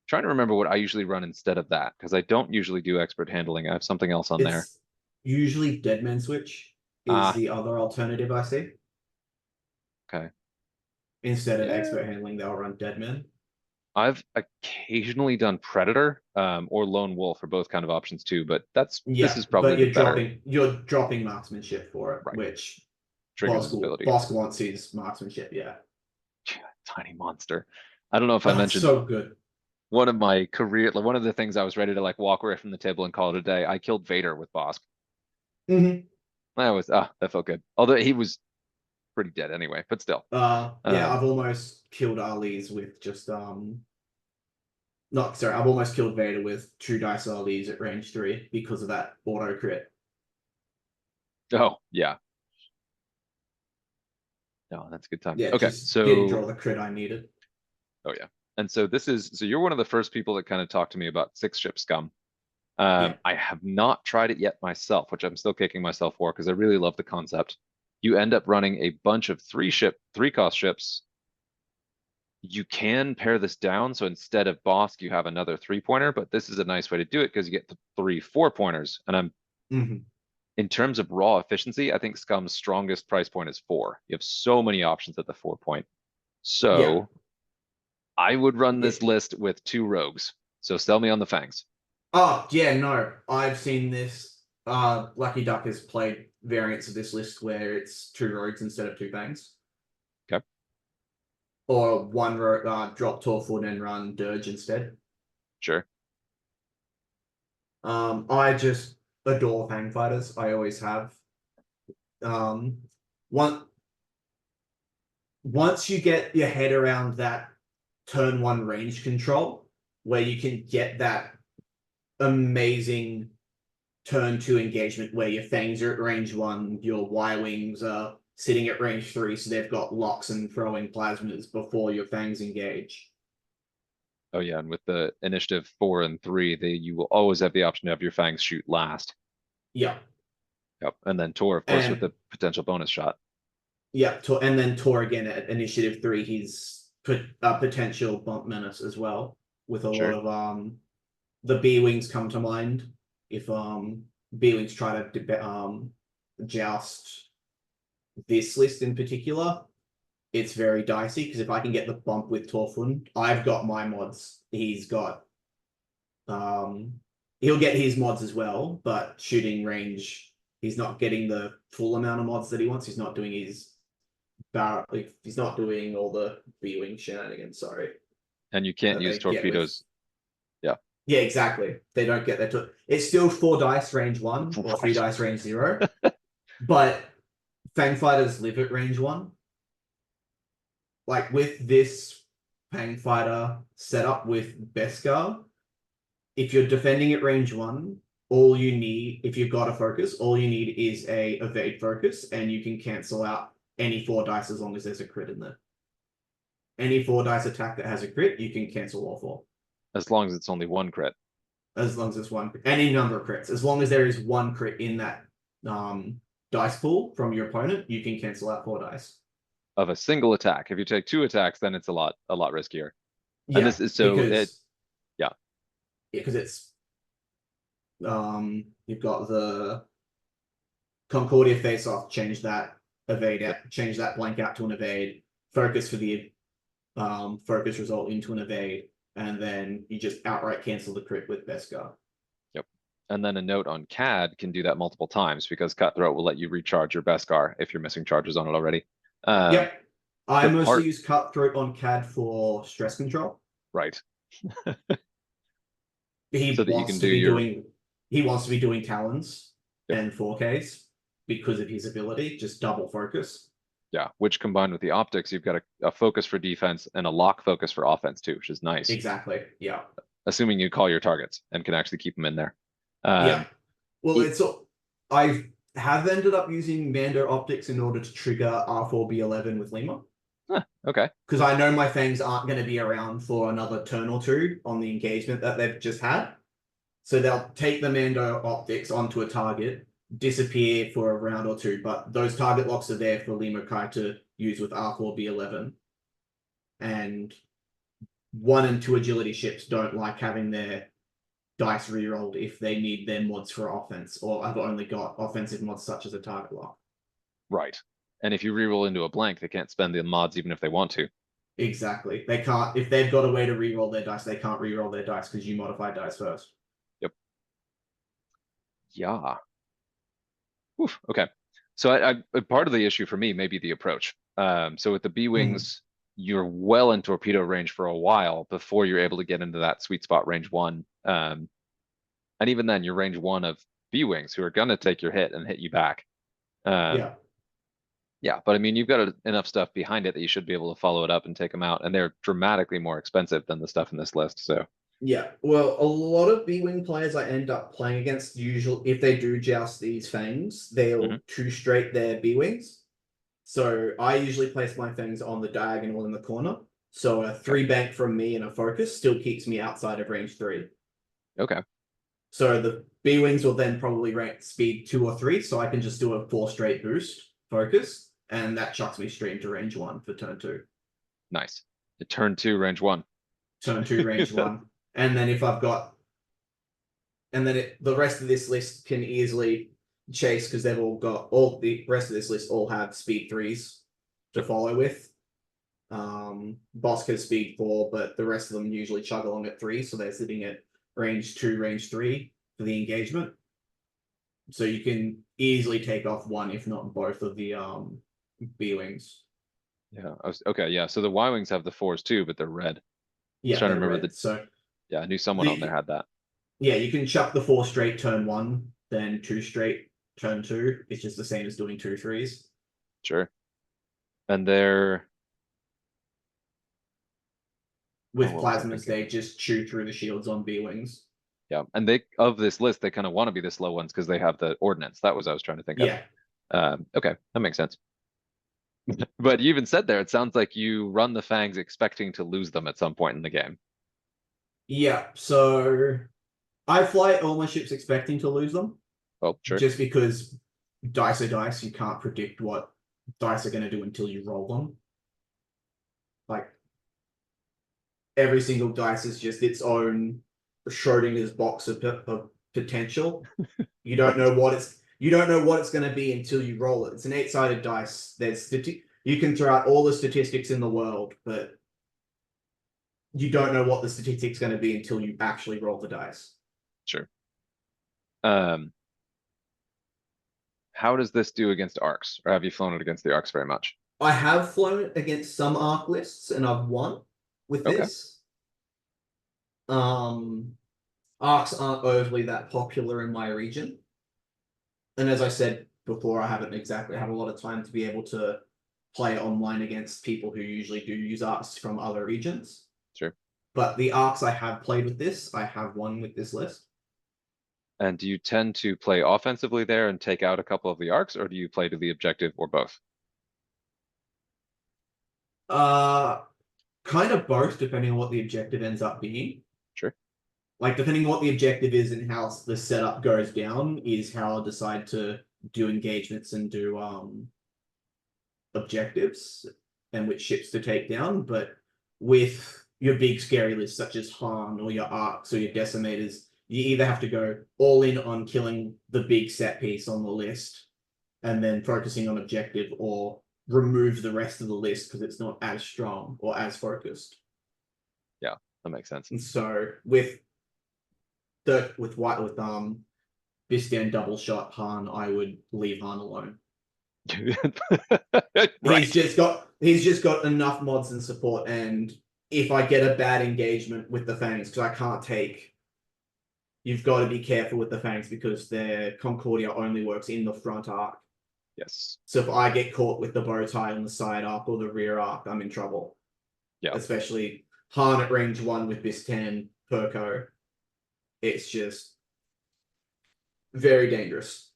Trying to remember what I usually run instead of that because I don't usually do expert handling. I have something else on there.
It's usually Deadman Switch is
Ah,
the other alternative I see.
okay.
Instead of
Yeah.
expert handling, they'll run Deadman.
I've occasionally done Predator, or Lone Wolf, or both kind of options too, but this
Yeah,
is probably
but
the better,
you're dropping marksmanship for it,
right?
which
Triggers his ability.
Bosk wants his marksmanship, yeah.
Tiny monster. I don't know if I
Oh, it's
mentioned
so good.
one of my career, like one of the things I was ready to like walk away from the table and call it a day. I killed Vader with Bosk.
Hmm.
That felt good. Although he was pretty dead anyway, but still.
Yeah,
Um,
I've almost killed Ali's with just not sorry, I've almost killed Vader with True Dice Ali's at range 3 because of that auto crit.
oh yeah, no, that's a good time.
Yeah,
Okay,
just didn't
so
draw the crit I needed.
oh yeah, and so so you're one of the first people that kind of talked to me about six ship scum.
Yeah.
I have not tried it yet myself, which I'm still kicking myself for because I really love the concept. You end up running a bunch of three cost ships. You can pare this down. So instead of Bosk, you have another 3-pointer, but this is a nice way to do it because you get the 3 4-pointers. And
Hmm.
in terms of raw efficiency, I think Scum's strongest price point is 4. You have so many options at the 4-point.
Yeah.
So I would run
Yeah.
this list with 2 rogues. So sell me on the fangs.
Oh, yeah, no. I've seen this. Lucky Duck has played variants of this list where it's 2 rogues instead of 2 bangs.
Okay,
Or 1 rogue, drop Torfoot and run Dirge instead.
sure.
I just adore Fang Fighters. I always have. Um, one, once you get your head around that turn 1 range control, where you can get that amazing turn 2 engagement where your fangs are at range 1, your Y-wings are sitting at range 3, so they've got locks and throwing plasmas before your fangs engage.
Oh yeah, and with the initiative 4 and 3, you will always have the option to have your fangs shoot last.
Yeah.
Yep. And then Tor, of course, with
And
the potential bonus shot.
yeah, and then Tor again at initiative 3, he's put a potential bump menace as well, with a lot
Sure.
of the B-wings come to mind. If B-wings try to joust this list in particular, it's very dicey because if I can get the bump with Torfund, I've got my mods. He's got um he'll get his mods as well, but shooting range, he's not getting the full amount of mods that he wants. He's not doing his like, he's not doing all the B-wing shenanigans, sorry,
And you can't
that
use
they get with.
torpedoes. Yeah.
Yeah, exactly. They don't get that. It's still 4 dice range 1 or 3
Right.
dice range 0, but Fang Fighters live at range 1. Like with this Fang Fighter setup with Beskar, if you're defending at range 1, all you need, if you've got a focus, all you need is a evade focus, and you can cancel out any 4 dice as long as there's a crit in there. Any 4 dice attack that has a crit, you can cancel all 4.
As long as it's only one crit.
As long as it's one, any number of crits. As long as there is 1 crit in that dice pool from your opponent, you can cancel out 4 dice.
Of a single attack. If you take 2 attacks, then it's a lot riskier. And
Yeah,
this is so it yeah.
because it's you've got the Concordia face off, change that evade
Yep.
out, change that blank out to an evade, focus for the focus result into an evade, and then you just outright cancel the crit with Beskar.
Yep. And then a note on CAD can do that multiple times because Cutthroat will let you recharge your Beskar if you're missing charges on it already.
Yep. I
The
mostly
part
use Cutthroat on CAD for stress control.
right. So
He
that you can
wants
do
to be
your
doing he wants to be doing Talons
yep.
and 4Ks because of his ability, just double focus.
Yeah, which combined with the optics, you've got a focus for defense and a lock focus for offense too, which is nice.
Exactly. Yeah.
Assuming you call your targets and can actually keep them in there.
Yeah. Well,
It,
it's I have ended up using Mando optics in order to trigger R4B11 with Lima.
okay.
Because I know my fangs aren't going to be around for another turn or 2 on the engagement that they've just had. So they'll take the Mando optics onto a target, disappear for a round or 2, but those target locks are there for Lima Kai to use with R4B11. And 1 and 2 agility ships don't like having their dice rerolled if they need their mods for offense, or I've only got offensive mods such as a target lock.
Right. And if you reroll into a blank, they can't spend the mods even if they want to.
Exactly. They can't, if they've got a way to reroll their dice, they can't reroll their dice because you modify dice first.
Yep. Yeah. Oof, okay. So part of the issue for me may be the approach. So with the B
Mhm.
wings, you're well in torpedo range for a while before you're able to get into that sweet spot range one. And even then, you're range one of B wings who are gonna take your hit and hit you back. Um,
Yeah.
yeah, but I mean, you've got enough stuff behind it that you should be able to follow it up and take them out, and they're dramatically more expensive than the stuff in this list. So
Yeah. Well, a lot of B-Wing players I end up playing against, usually, if they do joust these fangs, they'll
mhm,
two straight their B-Wings. So I usually place my fangs on the diagonal in the corner. So a
okay,
3 bank from me and a focus still keeps me outside of range 3.
okay,
So the B wings will then probably rank speed 2 or 3, so I can just do a 4 straight boost focus, and that chucks me straight into range 1 for turn 2.
nice. Turn two, range one.
Turn 2, range 1. And then if I've got, and then the rest of this list can easily chase because they've all the rest of this list all have speed 3s to follow with. Boss has speed 4, but the rest of them usually chug along at 3, so they're sitting at range 2, range 3 for the engagement. So you can easily take off one, if not both, of the B wings.
Yeah, okay, yeah. So the Y wings have the fours too, but they're red. I was
Yeah,
trying to
they're
remember
red. So
yeah, I knew someone on there
the
had that.
yeah, you can chuck the 4 straight turn 1, then 2 straight turn 2. It's just the same as doing 2 3s.
Sure. And they're, oh,
With
what was I
plasmas,
thinking?
they just chew through the shields on B wings.
Yeah, and they of this list, they kind of want to be the slow ones because they have the ordnance. That was what I was trying to think of.
Yeah.
Okay, that makes sense. But you even said there, it sounds like you run the fangs expecting to lose them at some point in the game.
Yeah. So I fly all my ships expecting to lose them,
Oh, sure,
just because dice are dice. You can't predict what dice are going to do until you roll them. Like every single dice is just its own Schrodinger's box of potential.
right.
You don't know what it's going to be until you roll it. It's an 8-sided dice. You can throw out all the statistics in the world, but you don't know what the statistic's going to be until you actually roll the dice.
Sure. Um, how does this do against arcs? Or have you flown it against the arcs very much?
I have flown it against some arc lists and I've won with
Okay,
this. Um, Arcs aren't overly that popular in my region. And as I said before, I haven't exactly had a lot of time to be able to play online against people who usually do use arcs from other regions.
sure.
But the arcs I have played with this, I have won with this list.
And do you tend to play offensively there and take out a couple of the arcs, or do you play to the objective or both?
Uh Kind of both, depending on what the objective ends up being.
Sure.
Like depending on what the objective is and how the setup goes down is how I'll decide to do engagements and do objectives and which ships to take down. But with your big scary lists such as Han or your arcs or your decimators, you either have to go all in on killing the big set piece on the list and then focusing on objective, or remove the rest of the list because it's not as strong or as focused.
Yeah, that makes sense.
And so with Bistian double shot Han, I would leave Han alone.
Right.
He's just got enough mods and support, and if I get a bad engagement with the Fangs, because I can't take, you've got to be careful with the Fangs because their Concordia only works in the front arc.
Yes.
So if I get caught with the bow tie on the side arc or the rear arc, I'm in trouble.
Yeah.
Especially Han at range 1 with Bistan Perko. It's just very dangerous.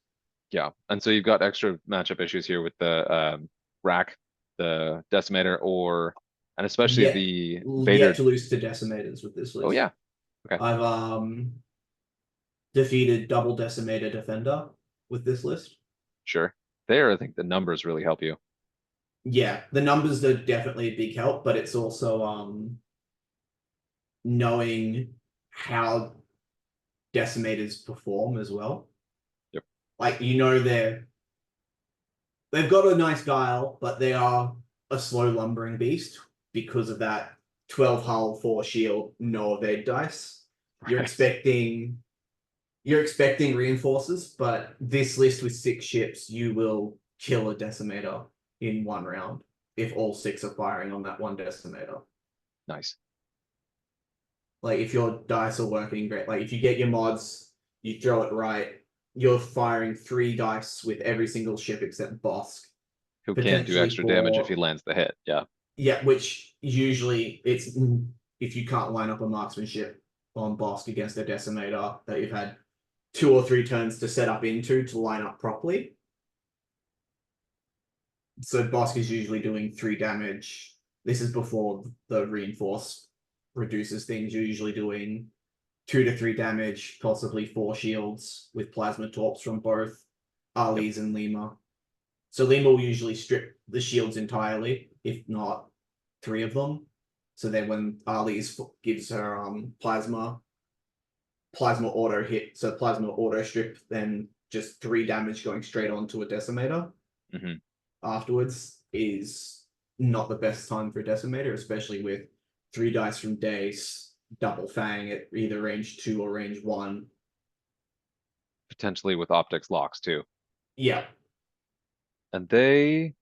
Yeah. And so you've got extra matchup issues here with the rack, the decimator, or and especially
Yet
the
yet to
Vader.
lose to decimators with this
Oh
list.
yeah. Okay.
I've defeated double decimator defender with this list.
Sure. There, I think the numbers really help you.
Yeah, the numbers are definitely a big help, but it's also knowing how decimators perform as well.
Yep.
Like they've got a nice guile, but they are a slow lumbering beast. because of that 12 hull, 4 shield, no evade dice. You're
Right.
expecting reinforces, but this list with 6 ships, you will kill a decimator in 1 round if all 6 are firing on that 1 decimator.
Nice.
Like if your dice are working great, like if you get your mods, you throw it right, you're firing 3 dice with every single ship except Bosk.
Who can't do
Potentially
extra damage if he
4,
lands the hit. Yeah.
yeah, which usually it's if you can't line up a marksmanship on Bosk against a decimator that you've had 2 or 3 turns to set up into to line up properly. So Bosk is usually doing 3 damage. This is before the reinforce reduces things. You're usually doing 2 to 3 damage, possibly 4 shields with plasma torps from both
Yep.
Ali's and Lima. So Lima will usually strip the shields entirely, if not 3 of them. So then when Ali's gives her plasma auto hit, so plasma auto strip, then just 3 damage going straight onto a decimator
Hmm.
afterwards is not the best time for a decimator, especially with 3 dice from Dace, double fang at either range 2 or range 1.
Potentially with optics locks too.
Yeah.
And they.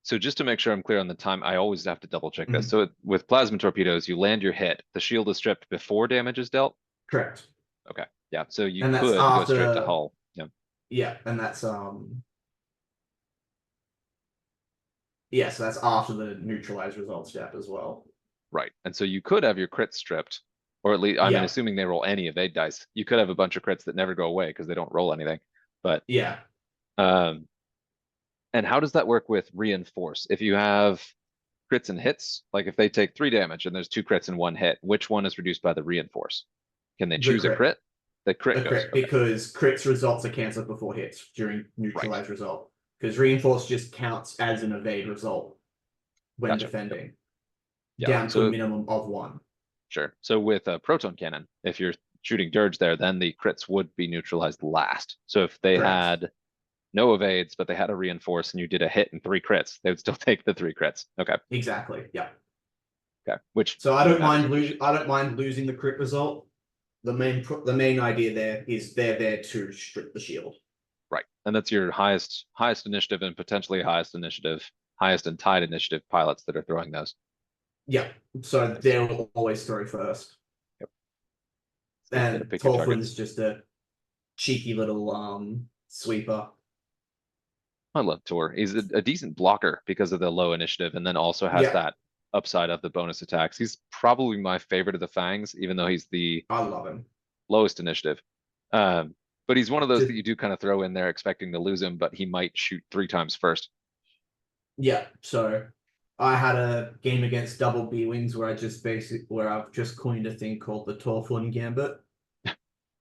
So just to make sure I'm clear on the time, I always have to double check this. So with plasma torpedoes, you land your hit. The shield is stripped before damage is dealt.
Correct.
Okay. Yeah. So you
And that's
could go straight to
after,
hull. Yeah.
yeah, and that's yeah, so that's after the neutralize result step as well.
Right. And so you could have your crits stripped, or at least, I mean,
Yeah.
assuming they roll any evade dice, you could have a bunch of crits that never go away because they don't roll anything. But,
Yeah.
um, and how does that work with reinforce? If you have crits and hits, like if they take 3 damage and there's 2 crits and 1 hit, which one is reduced by the reinforce? Can they
The
choose a
crit.
crit? The crit
The
goes.
crit,
Okay.
because crits results are cancelled before hits during
Right.
neutralize result. Because reinforce just counts as an evade result when
Gotcha. Yep.
defending,
Yeah.
down to a
So
minimum of 1.
sure. So with a proton cannon, if you're shooting dirge there, then the crits would be neutralized last. So if they
Correct.
had no evades, but they had a reinforce and you did a hit and 3 crits, they would still take the 3 crits. Okay.
Exactly. Yeah.
Okay. Which
So
only matters if you're
I don't mind losing the crit result. The main idea there is they're there to strip the shield.
right. And that's your highest initiative and potentially highest and tied initiative pilots that are throwing those.
Yeah. So
Nice.
they'll always throw first.
Yep. So you gotta
And
pick your
Torflin's
targets.
just a cheeky little sweeper.
I love Tor. He's a decent blocker because of the low initiative, and then also has
Yeah,
that upside of the bonus attacks. He's probably my favorite of the Fangs, even though he's the
I love him.
lowest initiative. But he's one of those that
Just
you do kind of throw in there expecting to lose him, but he might shoot 3 times first.
yeah. So I had a game against double B wings where I've just coined a thing called the Torflin Gambit.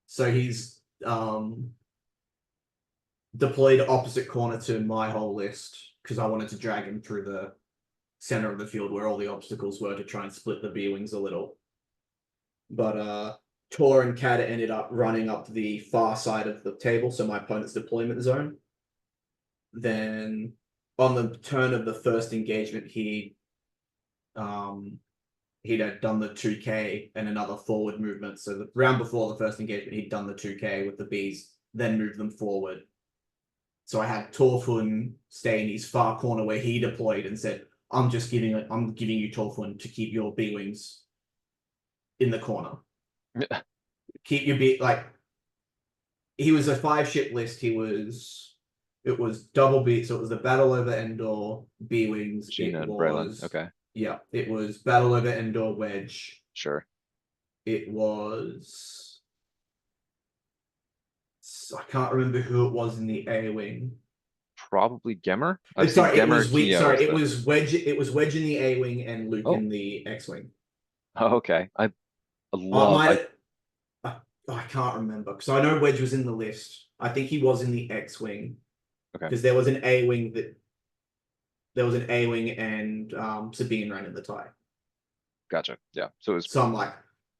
So he's deployed opposite corner to my whole list because I wanted to drag him through the center of the field where all the obstacles were to try and split the B wings a little. But Tor and Kat ended up running up the far side of the table, so my opponent's deployment zone. Then on the turn of the first engagement, he'd had done the 2K and another forward movement. So the round before the first engagement, he'd done the 2K with the bees, then moved them forward. So I had Torfun stay in his far corner where he deployed and said, I'm giving you Torfun to keep your B wings in the corner. Keep your B like he was a 5-ship list. It was double B, so it was the Battle over Endor B wings.
Sheena
It
and Braylon.
was
Okay,
yeah, it was Battle over Endor Wedge.
sure.
It was I can't remember who it was in the A wing.
Probably Gemmer. I've seen
Sorry,
Gemmer Keo as
it
the.
was Wedge. It was Wedge in the A wing and Luke
Oh,
in the X wing.
oh, okay. I
I
love. I
might. I can't remember because I know Wedge was in the list. I think he was in the X wing
okay.
because there was an A wing and Sabine ran in the tie.
Gotcha. Yeah. So it was.
So I'm like,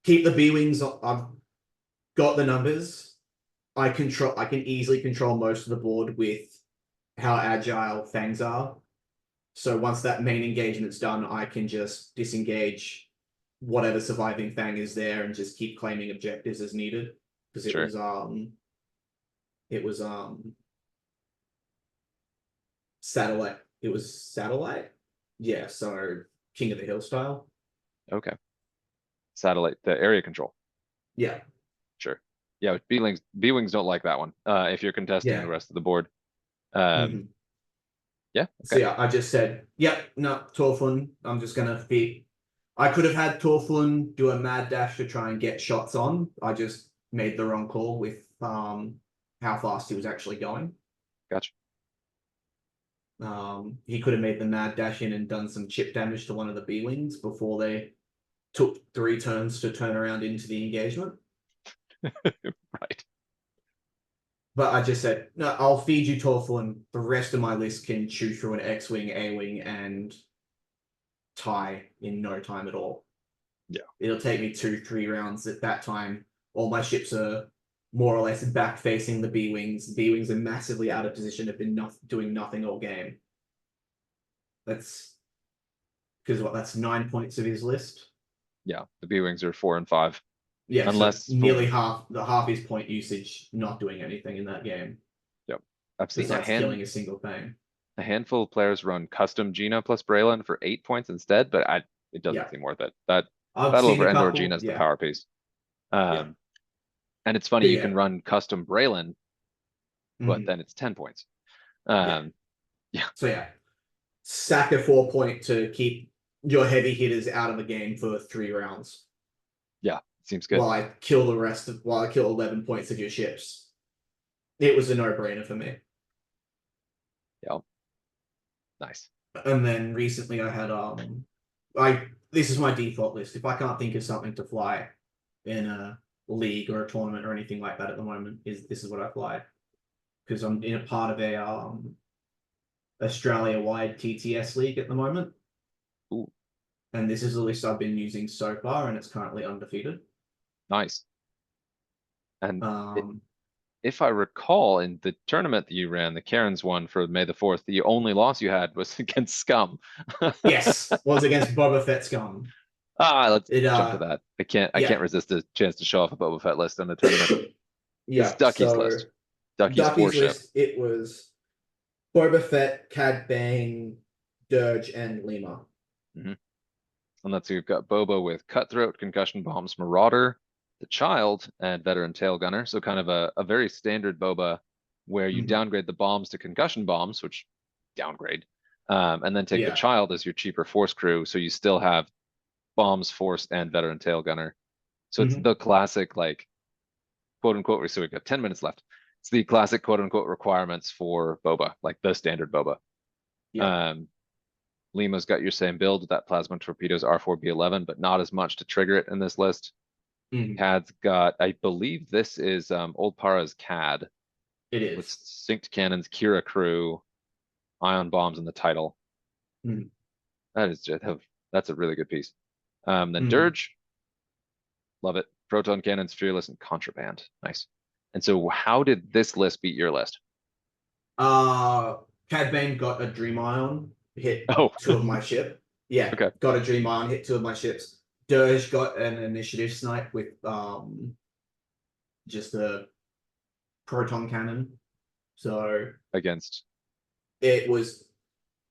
keep the B wings. I've got the numbers. I can easily control most of the board with how agile Fangs are. So once that main engagement's done, I can just disengage whatever surviving Fang is there and just keep claiming objectives as needed. Because
Sure.
it was satellite. It was satellite. Yeah, so King of the Hill style.
Okay. Satellite, the area control.
Yeah,
Sure. Yeah, B-Wings don't like that one. If you're contesting the
yeah.
rest of the board. Um,
hmm
yeah,
So
okay.
yeah, I just said, yep, no, Torflun. I'm just gonna feed. I could have had Torflun do a mad dash to try and get shots on. I just made the wrong call with how fast he was actually going.
Gotcha.
He could have made the mad dash in and done some chip damage to one of the B wings before they took 3 turns to turn around into the engagement.
Right.
But I just said, no, I'll feed you Torflun. The rest of my list can chew through an X-wing, A-wing, and tie in no time at all.
Yeah.
It'll take me 2-3 rounds at that time. All my ships are more or less back facing the B wings. The B wings are massively out of position, have been doing nothing all game. That's because that's 9 points of his list.
Yeah. The B-Wings are 4 and 5.
Yeah, so
Unless
nearly
for,
half his point usage not doing anything in that game
yep. I've seen
besides killing a single thing.
a handful of players run custom Gina plus Braylon for 8 points instead, but it doesn't
Yeah,
seem worth it. That
I've
Battle
seen
over
a
Endor
couple.
Gina is the
Yeah,
power piece.
yeah,
Um, and it's funny,
but
you
yeah,
can run custom Braylon, but
mhm,
then it's 10 points.
yeah.
Um, yeah,
So yeah, sack a 4 point to keep your heavy hitters out of the game for 3 rounds.
yeah, seems good.
While I kill 11 points of your ships. It was a no-brainer for me.
Yeah, nice.
And then recently I had I this is my default list. If I can't think of something to fly in a league or a tournament or anything like that at the moment, is this is what I fly. Because I'm in a part of a Australia-wide TTS league at the moment.
Ooh,
And this is the list I've been using so far, and it's currently undefeated.
nice. And
Um,
if I recall, in the tournament that you ran, the Cairns one for May the 4th, the only loss you had was against Scum.
yes, was against Boba Fett Scum.
Let's
It
jump to that. I
yeah.
can't resist a chance to show off a Boba Fett list in the tournament. It's
Yeah,
Ducky's
so
list. Ducky's four
Ducky's
ship.
list, it was Boba Fett, Cad Bane, Dirge, and Lima.
Mhm. And let's see, we've got Boba with Cutthroat, Concussion Bombs, Marauder, the Child, and Veteran Tail Gunner. So kind of a very standard Boba where you
Mhm.
downgrade the bombs to Concussion Bombs, which downgrade, and then take the
Yeah.
Child as your cheaper Force crew. So you still have Bombs, Force, and Veteran Tail Gunner. So it's
Mhm.
the classic, like, quote unquote, so we've got 10 minutes left. It's the classic quote unquote requirements for Boba, like the standard Boba.
Yeah.
Um, Lima's got your same build with that Plasma Torpedoes R4B11, but not as much to trigger it in this list.
Mhm.
Cad's got, I believe this is Old Para's Cad
It
with
is.
synced cannons, Kira crew, ion bombs in the title.
Mhm.
That is just that's a really good piece. Then
Mhm.
Dirge, love it. Proton cannons, fearless, and contraband. Nice. And so, how did this list beat your list?
Uh, Cad Bane got a Dream Ion, hit
Oh,
2 of my ship. Yeah,
okay.
got a Dream Ion, hit 2 of my ships. Dirge got an initiative snipe with just a proton cannon. So
Against.
it was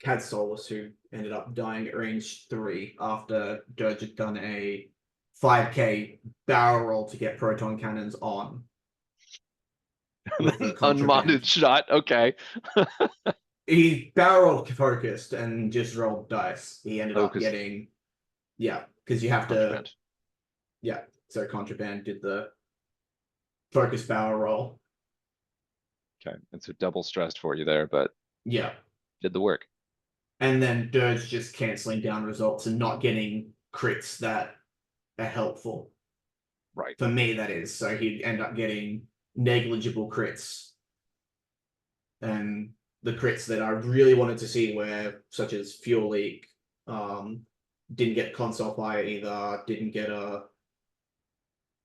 Cad Solus who ended up dying at range 3 after Dirge had done a 5k barrel roll to get proton cannons on with the
Unmodded
contraband.
shot. Okay.
He barrel focused and just rolled dice. He ended
Oh,
up
because
getting, yeah, because you have to,
contraband.
yeah. So contraband did the focus barrel roll.
Okay. And so double stressed for you there, but
Yeah.
did the work.
And then Dirge just canceling down results and not getting crits that are helpful.
Right.
For me, that is. So he'd end up getting negligible crits. And the crits that I really wanted to see were such as fuel leak, didn't get console fire either, didn't get a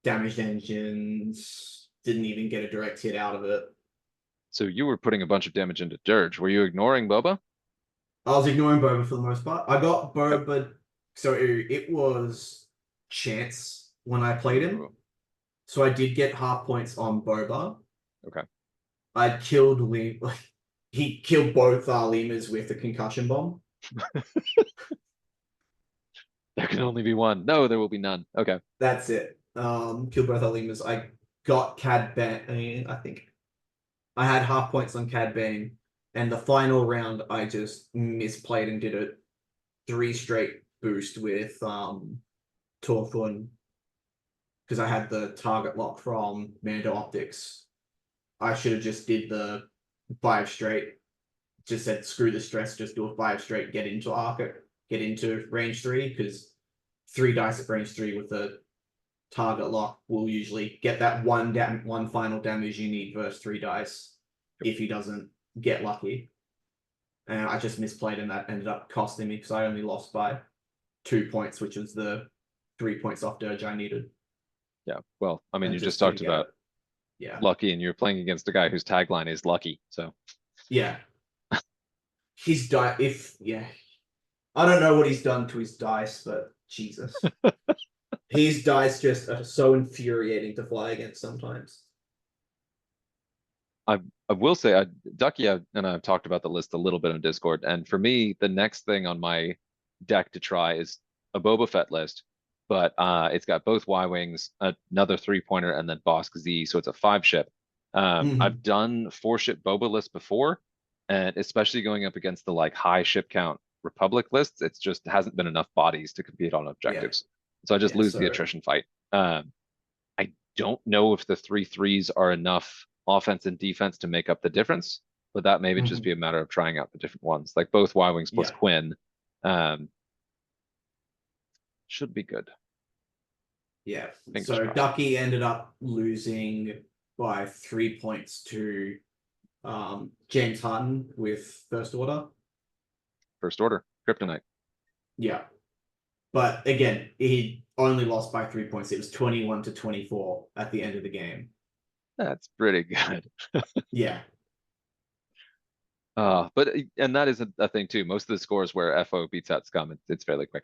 damaged engines, didn't even get a direct hit out of it.
So you were putting a bunch of damage into Dirge. Were you ignoring Boba?
I was ignoring Boba for the most part. I got Boba, so it was chance when I played him.
Ooh,
So I did get half points on Boba.
okay.
I killed Lim. He killed both lemurs with the concussion bomb.
There can only be one. No, there will be none. Okay.
That's it. Killed both our lemurs. I got Cad Bane. I think I had half points on Cad Bane, and the final round I just misplayed and did a 3 straight boost with Torthorn because I had the target lock from Mando Optics. I should have just did the 5 straight. Just said screw the stress, just do a 5 straight, get into get into range 3, because 3 dice at range 3 with a target lock will usually get that one final damage you need versus 3 dice if he doesn't get lucky. And I just misplayed, and that ended up costing me because I only lost by 2 points, which was the 3 points off dirge I needed.
Yeah. Well, I mean,
And
you just
didn't
talked
get
about
it. Yeah.
lucky, and you're playing against a guy whose tagline is lucky. So
Yeah. His die if yeah. I don't know what he's done to his dice, but Jesus. His dice just are so infuriating to fly against sometimes.
I will say, Ducky and I've talked about the list a little bit on Discord, and for me, the next thing on my deck to try is a Boba Fett list, but it's got both Y wings, another 3-pointer, and then Bosk Z, so it's a 5-ship. I've done 4-ship Boba lists before, and especially going up against the like high ship count Republic lists, it's just hasn't been enough bodies to compete on
Yeah.
objectives, so I just
Yeah,
lose the
so
attrition fight. I don't know if the 3-3s are enough offense and defense to make up the difference, but that maybe just be a matter of trying out the different ones. Like both Y Wings plus
yeah.
Quinn should be good.
Yeah.
Fingers
So
crossed.
Ducky ended up losing by 3 points to James Harden with First Order.
First order, Kryptonite.
Yeah. But again, he only lost by 3 points. It was 21-24 at the end of the game.
That's pretty good.
Yeah.
But and that is a thing too. Most of the scores where FO beats out Scum, it's fairly quick.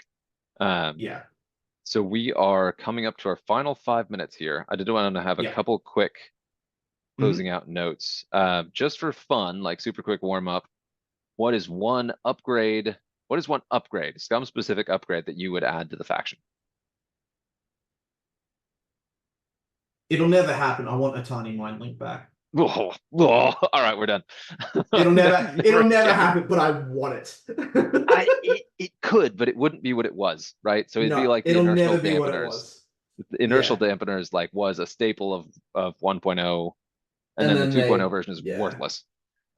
Yeah.
So we are coming up to our final 5 minutes here. I did want to have a
Yeah.
couple quick
Mhm.
closing out notes. Just for fun, like super quick warm up. What is one upgrade? What is one upgrade, Scum specific upgrade that you would add to the faction?
It'll never happen. I want a tiny mind link back.
Oh, all right, we're done.
It'll
Never
never
again.
happen, but I want it.
It could, but it wouldn't be what it was, right? So it'd be
No,
like the
it'll
inertial
never be what it
dampeners.
was.
The inertial
Yeah.
dampeners like was a staple of 1.0, and
And
then the
then
2.0
they,
version is
yeah.
worthless.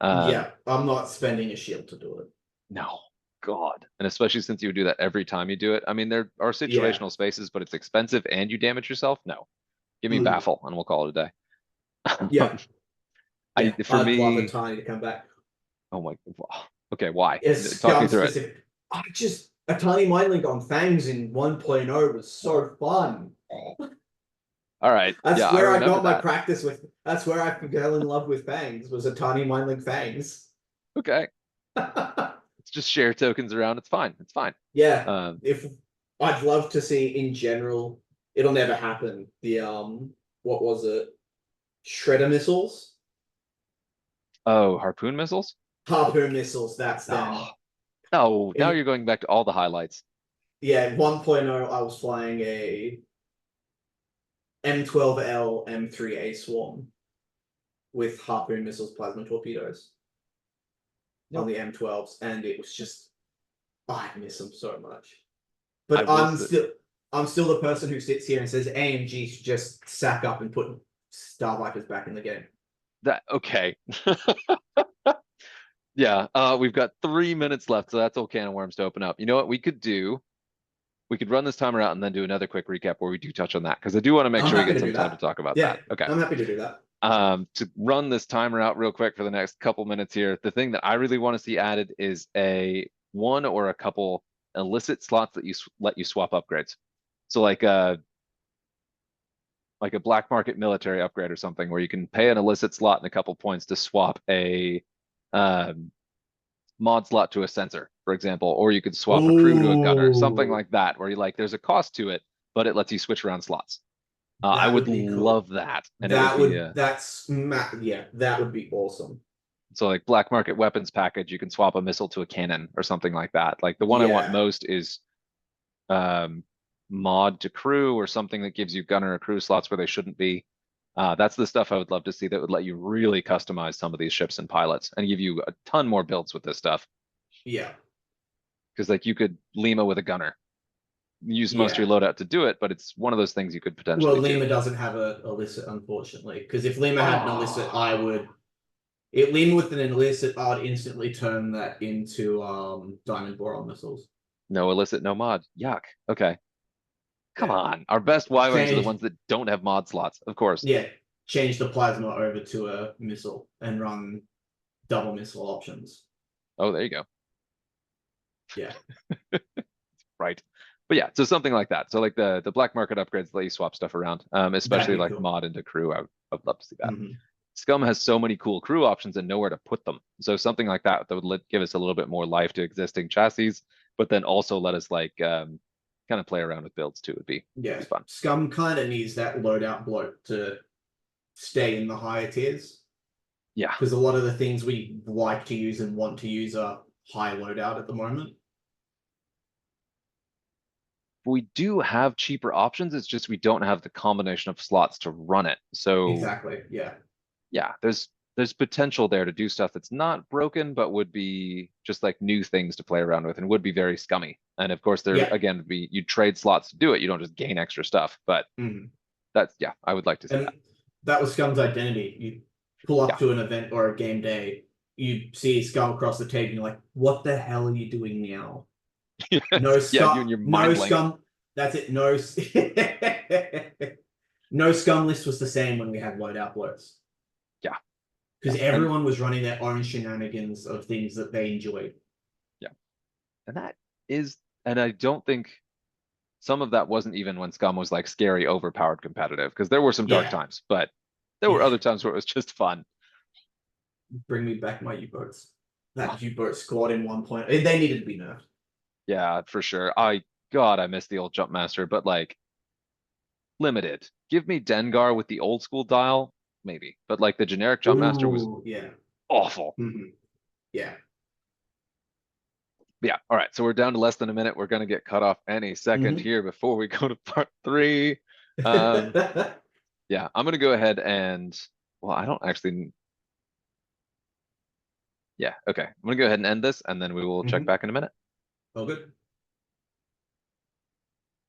Yeah, I'm not spending a shield to do it.
No, God. And especially since you would do that every time you do it. I mean, there are
Yeah.
situational spaces, but it's expensive and you damage yourself. No, give me
Mhm.
baffle and we'll call it a
Yeah.
day.
Yeah.
For
I'd love a
me,
tiny to come back.
oh my, okay, why?
It's
Talk me
Scum
through it.
specific. A tiny mind link on Fangs in 1.0 was so fun.
All right,
That's
yeah, I
where I
remember
got my
that.
practice with. That's where I fell in love with Fangs. Was a tiny mind link Fangs.
Okay, it's just share tokens around. It's fine. It's fine.
Yeah,
Um,
if I'd love to see in general, it'll never happen. The what was it? Shredder missiles,
oh, harpoon missiles?
harpoon missiles. That's
No,
them.
no. Now
In
you're going back to all the highlights.
yeah, 1.0, I was flying a M12L M3A Swarm with harpoon missiles, plasma torpedoes on
Nope.
the M12s, and it was just I miss them so much.
I
But
will say
I'm still the person who sits here and says AMG should just sack up and put Star Vipers back in the game.
that. Okay. Yeah. We've got 3 minutes left, so that's all can of worms to open up. You know what we could do? We could run this timer out and then do another quick recap where we do touch on that because I do want to make
I'm
sure we
happy
get
to
some
do
time to
that.
talk about
Yeah,
that. Okay.
I'm happy to do that.
To run this timer out real quick for the next couple minutes here, the thing that I really want to see added is a one or a couple illicit slots that let you swap upgrades. So like a black market military upgrade or something where you can pay an illicit slot and a couple points to swap a mod slot to a sensor. for example, or you could swap a crew to a gunner, something
Ooh.
like that, where you like there's a cost to it, but it lets you switch around slots. I
That
would
would be cool.
love that, and it would be
Yeah, that would be awesome.
so like black market weapons package. You can swap a missile to a cannon or something like that. Like the one I want
Yeah.
most is mod to crew or something that gives you gunner or crew slots where they shouldn't be. That's the stuff I would love to see that would let you really customize some of these ships and pilots and give you a ton more builds with this stuff.
Yeah.
Because like you could Lima with a gunner, use most of
Yeah.
your loadout to do it, but it's one of those things you could
Well,
potentially do.
Lima doesn't have a illicit, unfortunately. Because if Lima had an illicit,
Oh.
I would. If Lima with an illicit, I'd instantly turn that into diamond boron missiles.
No illicit, no mod. Yuck. Okay. Come
Yeah.
on. Our best Y-Wings are the
Change.
ones that don't have mod slots, of course.
Yeah. Change the plasma over to a missile and run double missile options.
Oh, there you go.
Yeah.
Right. But yeah, so something like that. So like the black market upgrades let you swap stuff around, especially
That'd be
like
cool.
mod into crew. I'd love to see that.
Mhm.
Scum has so many cool crew options and nowhere to put them. So something like that that would give us a little bit more life to existing chassis, but then also let us like kind of play around with builds too. Would be
Yeah.
fun.
Scum kind of needs that loadout bloat to stay in the higher tiers.
Yeah.
Because a lot of the things we like to use and want to use are high loadout at the moment.
We do have cheaper options. It's just we don't have the combination of slots to run it. So
Exactly. Yeah.
yeah, there's potential there to do stuff that's not broken, but would be just like new things to play around with and would be very scummy. And of course, there
Yeah.
again would be you trade slots to do it. You don't just gain extra stuff. But
Mhm.
that's yeah, I would like to see
And
that.
that was Scum's identity. You pull up
Yeah.
to an event or a game day, you see Scum across the table, and you're like, "What the hell are you doing now?" No
Yeah, you
Scum.
and your
No
mind link.
Scum. That's it. No. No Scum list was the same when we had loadout bloats.
Yeah.
Because
Yeah.
everyone was running their own shenanigans of things that they enjoyed.
Yeah. And that is, and I don't think some of that wasn't even when Scum was like scary, overpowered competitive, because there were some dark
Yeah.
times, but there were
Yeah.
other times where it was just fun.
Bring me back my U-boats. That U-boat squad in 1 point. They needed to be nerfed.
Yeah, for sure. God, I miss the old jump master, but like limited. Give me Dengar with the old school dial, maybe. But like the generic jump master was
Ooh, yeah.
awful.
Yeah.
Yeah. All right. So we're down to less than a minute. We're gonna get cut off any second here before we go to part 3. Yeah, I'm gonna go ahead and well, I don't actually. Yeah, okay. I'm gonna go ahead and end this and then we will check back in a minute.
Oh, good.